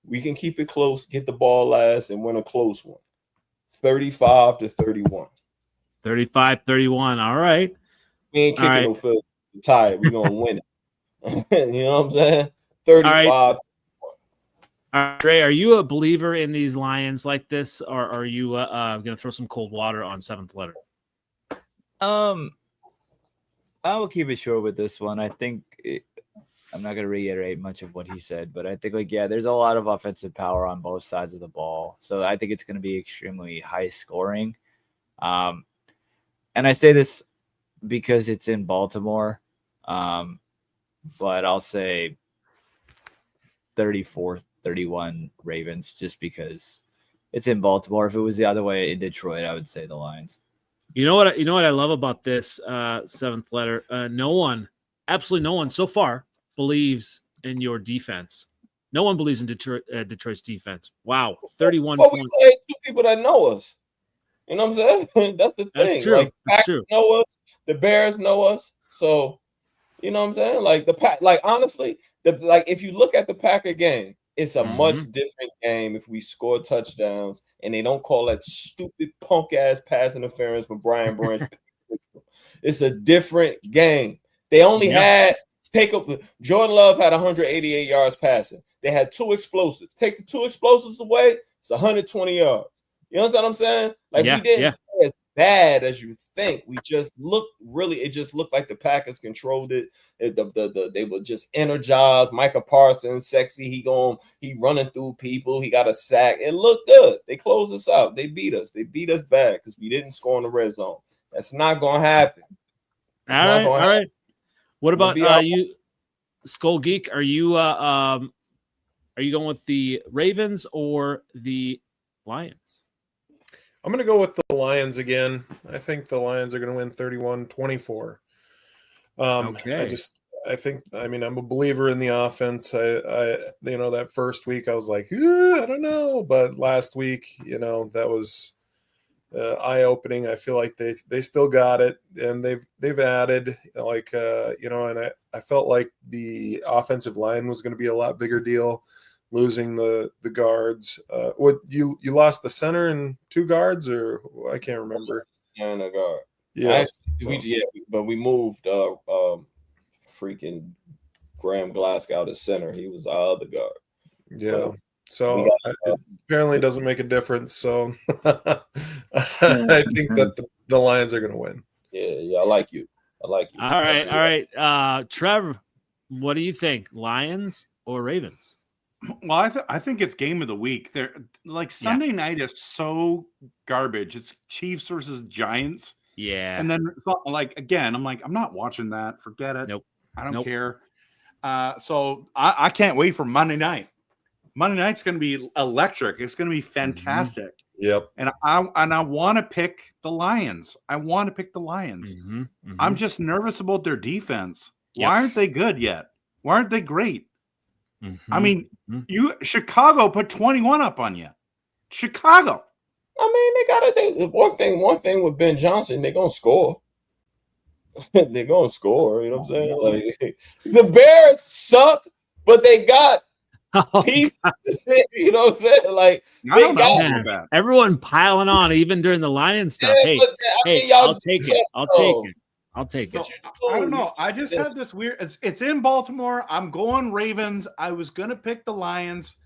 we can keep it close, get the ball last, and win a close one. 35-31. 35-31. All right. We ain't kicking no field tired. We're going to win it. You know what I'm saying? 35. All right, Dre, are you a believer in these Lions like this, or are you going to throw some cold water on 7th letter? I will keep it short with this one. I think I'm not going to reiterate much of what he said, but I think there's a lot of offensive power on both sides of the ball. So I think it's going to be extremely high scoring. And I say this because it's in Baltimore. but I'll say 34-31 Ravens, just because it's in Baltimore. If it was the other way in Detroit, I would say the Lions. You know what I love about this seventh letter? Absolutely no one so far believes in your defense. No one believes in Detroit's defense. Wow, 31 well, points. We played two people that know us. You know what I'm saying? That's the thing. That's true. Like, That's Packers true. know us. The Bears know us. So, you know what I'm saying? Like honestly, if you look at the Packer game, it's a much different game if we score touchdowns and they don't call that stupid punk ass pass interference with Brian Branch. It's a different game. They only had Jordan Love had 188 yards passing. They had 2 explosives. Take the 2 explosives away, it's 120 yards. You understand what I'm saying? Like, we didn't play as bad as you think. We just it just looked like the Packers controlled it. They were just energized. Micah Parsons, sexy. He running through people. He got a sack. It looked good. They closed us out. They beat us. They beat us bad because we didn't score in the red zone. That's not going to happen. All right. What about you, Skull Geek? Are you going with the Ravens or the Lions? I'm going to go with the Lions again. I think the Lions are going to win 31-24. Okay. I'm a believer in the offense. That first week I was like, I don't know. But last week, that was eye-opening. I feel like they still got it, and they've added, and I felt like the offensive line was going to be a lot bigger deal. Losing the guards. What you lost the center and 2 guards, or I can't remember. And a guard. Yeah. But we moved freaking Graham Glasgow to center. He was our other guard. Yeah. So it apparently doesn't make a difference. So I think that the Lions are going to win. Yeah. I like you. All right. Trevor, what do you think? Lions or Ravens? Well, I think it's game of the week. They're like Sunday night is so garbage. It's Chiefs versus Giants. Yeah. And then again, I'm like, I'm not watching that. Forget it. Nope. I don't care. So I can't wait for Monday night. Monday night's going to be electric. It's going to be fantastic. Yep. And I want to pick the Lions. I'm just nervous about their defense. Yes. Why aren't they good yet? Why aren't they great? I mean, Chicago put 21 up on you. Chicago. I mean, they got to think one thing with Ben Johnson, they're gonna score. They're gonna score. You know what I'm saying? Like, the Bears suck, but they got pieces. You know what I'm saying? Like, they got everyone piling on, even during the Lions stuff. I'll take it. I'll take it. I don't know. I just have this weird. It's in Baltimore. I'm going Ravens. I was gonna pick the Lions,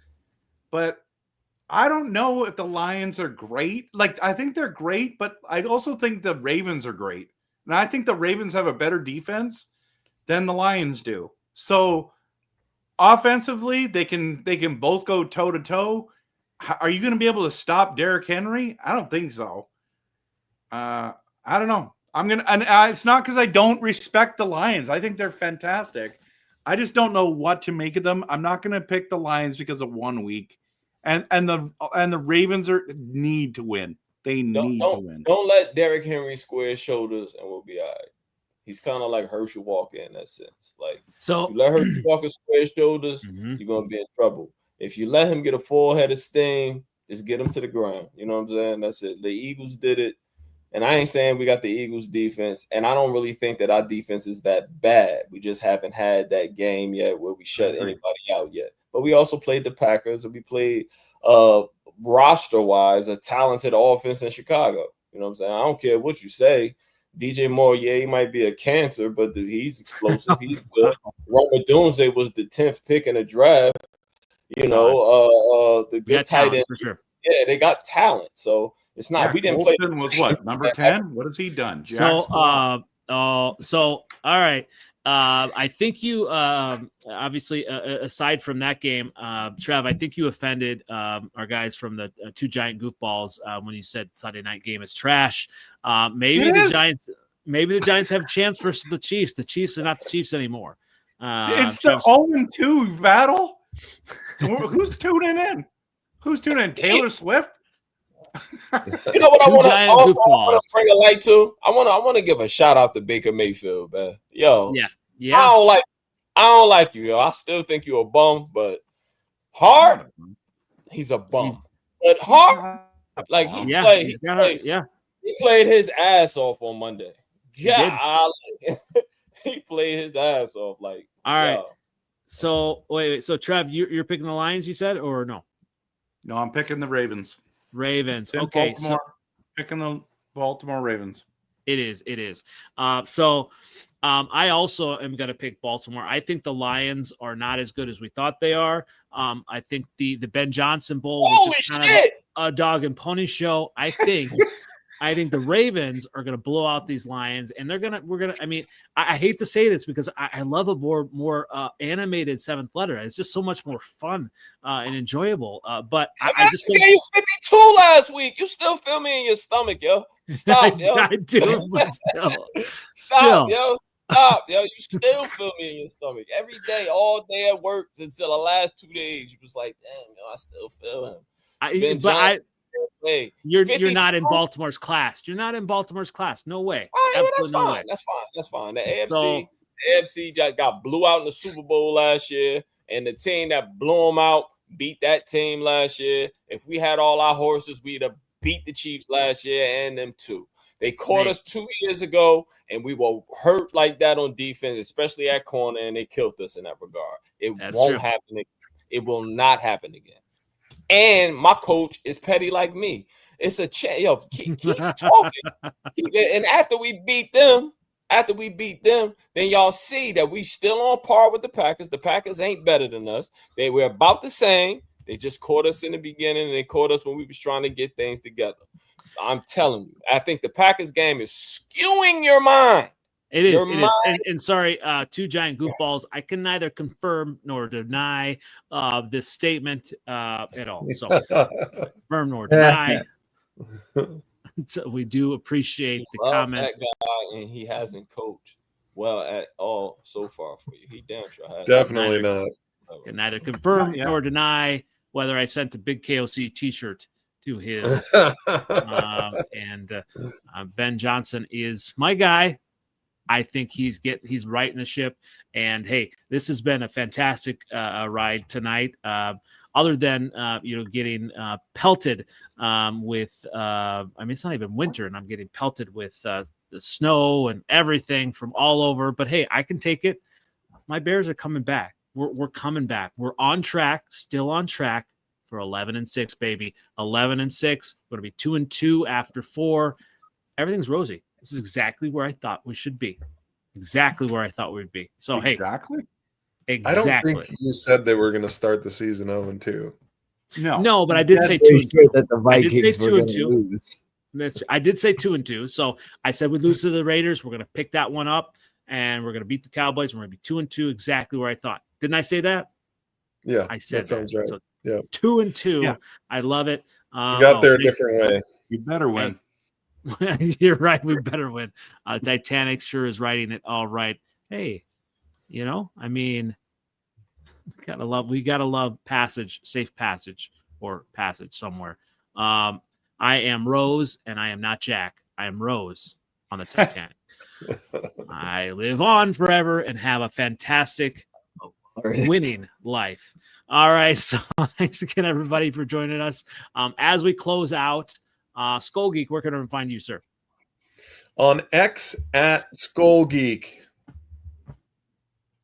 but I don't know if the Lions are great. Like, I think they're great, but I also think the Ravens are great, and I think the Ravens have a better defense than the Lions do. So, offensively, they can both go toe to toe. Are you going to be able to stop Derrick Henry? I don't think so. I don't know. It's not because I don't respect the Lions. I think they're fantastic. I just don't know what to make of them. I'm not going to pick the Lions because of 1 week, and the Ravens need to win. They need to win. Don't let Derrick Henry square his shoulders, and we'll be all right. He's kind of like Herschel Walker in that sense. Like, so you let Herschel Walker square his shoulders, you're gonna be in trouble. If you let him get a full-headed sting, just get him to the ground. You know what I'm saying? That's it. The Eagles did it. And I ain't saying we got the Eagles defense, and I don't really think that our defense is that bad. We just haven't had that game yet where we shut anybody out yet. But we also played the Packers, and we played roster-wise a talented offense in Chicago. You know what I'm saying? I don't care what you say. DJ Moore, he might be a cancer, but he's explosive. He's good. Roma Dunze was the 10th pick in the draft. You know, the good tight end. For sure. Yeah, they got talent. So it's not. We didn't play. Was what number 10? What has he done? So all right. I think you obviously aside from that game, Trev, I think you offended our guys from the 2 giant goofballs when you said Sunday night game is trash. Maybe the Giants have a chance versus the Chiefs. The Chiefs are not the Chiefs anymore. It's the 0-2 battle. Who's tuning in? Who's tuning in? Taylor Swift? You know what I want to bring a light to? I want to give a shout out to Baker Mayfield, man. Yo, yeah. I don't like you, yo. I still think you're a bum, but Hart, he's a bum. But Hart, like he played his ass off on Monday. Yeah, he played his ass off. Like, all right. Yo. So wait. So Trev, you're picking the Lions, you said, or no? No, I'm picking the Ravens. Okay, picking the Baltimore Ravens. It is. I also am going to pick Baltimore. I think the Lions are not as good as we thought they are. I think the Ben Johnson Bowl was kind of a dog and pony show. I think the Ravens are going to blow out these Lions, and I hate to say this because I love a more animated seventh letter. It's just so much more fun and enjoyable. But I just gave you 52 last week. You still feel me in your stomach, yo. Stop, yo. I do, but Stop, yo. Stop, yo. You still feel me in your stomach. Every day, all day at work until the last 2 days, you was like, damn, yo, I still feel him. You're not in Baltimore's class. You're not in Baltimore's class. No way. That's fine. That's fine. The AFC got blew out in the Super Bowl last year, and the team that blew them out beat that team last year. If we had all our horses, we'd have beat the Chiefs last year and them too. They caught us 2 years ago, and we were hurt like that on defense, especially at corner, and they killed us in that regard. It won't happen. It will not happen again. And my coach is petty like me. It's a yo. Keep talking. And after we beat them, then y'all see that we still on par with the Packers. The Packers ain't better than us. They were about the same. They just caught us in the beginning, and they caught us when we was trying to get things together. I'm telling you, I think the Packers game is skewing your mind. It is. And sorry, two giant goofballs. I can neither confirm nor deny this statement at all. So confirm nor deny. So we do appreciate the comment. That guy, and he hasn't coached well at all so far for you. He damn sure has. Definitely not. Can neither confirm nor deny whether I sent a big KOC T-shirt to his. Ben Johnson is my guy. I think he's right in the ship. And hey, this has been a fantastic ride tonight. Other than getting pelted with it's not even winter, and I'm getting pelted with the snow and everything from all over. But hey, I can take it. My Bears are coming back. We're coming back. We're on track, still on track for 11-6, baby. 11-6. We're gonna be 2-2 after 4. Everything's rosy. This is exactly where I thought we should be. Exactly where I thought we'd be. So exactly. I don't think you said they were going to start the season 0-2. No, but I did say 2-2. That the Vikings were going to lose. I did say 2-2. So I said we'd lose to the Raiders. We're going to pick that one up, and we're going to beat the Cowboys. We're going to be 2-2, exactly where I thought. Didn't I say that? Yeah, I said that sounds right. So yeah, 2-2. Yeah. I love it. You got there a different way. You better win. You're right. We better win. Titanic sure is writing it all right. Hey, we gotta love safe passage or passage somewhere. I am Rose and I am not Jack. I am Rose on the Titanic. I live on forever and have a fantastic winning life. All right. So thanks again, everybody, for joining us. As we close out, Skull Geek, where can I find you, sir? On X at Skull Geek.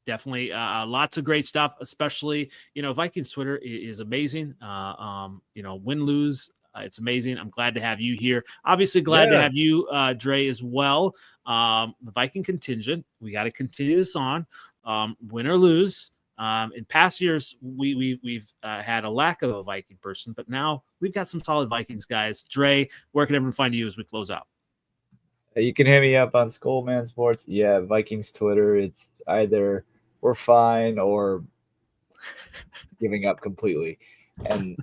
Definitely lots of great stuff, especially, Vikings Twitter is amazing. Win, lose, it's amazing. I'm glad to have you here. Obviously glad to have you, Dre, as well. The Viking contingent, we got to continue this on, win or lose. In past years, we've had a lack of a Viking person, but now we've got some solid Vikings guys. Dre, where can everyone find you as we close out? You can hit me up on Skullman Sports. Yeah, Vikings Twitter. It's either we're fine or giving up completely. And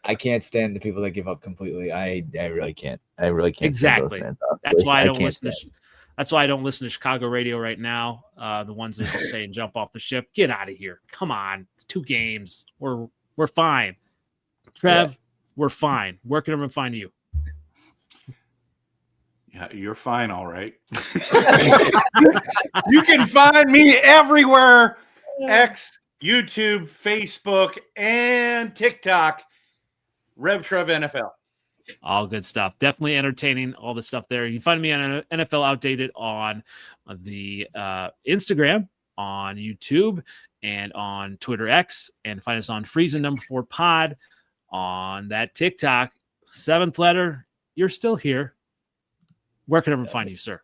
I can't stand the people that give up completely. I really can't. I really can't. Exactly. That's why I don't listen to That's why I don't listen to Chicago radio right now. The ones that are just saying jump off the ship. Get out of here. Come on. It's 2 games. We're fine. Trev, we're fine. Where can everyone find you? Yeah, you're fine, all right. You can find me everywhere. X, YouTube, Facebook, and TikTok. RevTrevNFL. All good stuff. Definitely entertaining, all the stuff there. You can find me on NFL Outdated on the Instagram, on YouTube, and on Twitter X, and find us on Freezin 4 Pod on that TikTok. 7th letter, you're still here. Where can everyone find you, sir?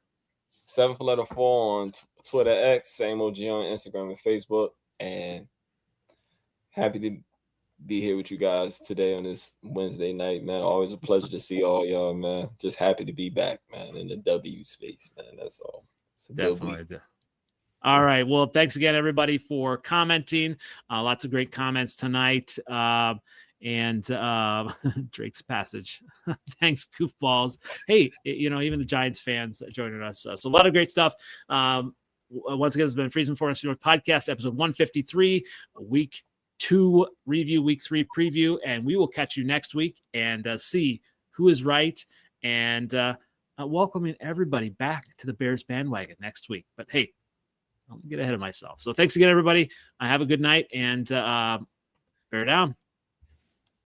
7th letter 4 on Twitter X, same OG on Instagram and Facebook, and happy to be here with you guys today on this Wednesday night, man. Always a pleasure to see all y'all, man. Just happy to be back, man, in the W space, man. That's all. It's a good week. All right. Well, thanks again, everybody, for commenting. Lots of great comments tonight. And Drake's passage. Thanks, goofballs. Hey, even the Giants fans joining us. So a lot of great stuff. Once again, it's been Freezin for NFC North Podcast, episode 153, week 2 review, week 3 preview, and we will catch you next week and see who is right and welcoming everybody back to the Bears bandwagon next week. But hey, I'll get ahead of myself. So thanks again, everybody. Have a good night and bear down.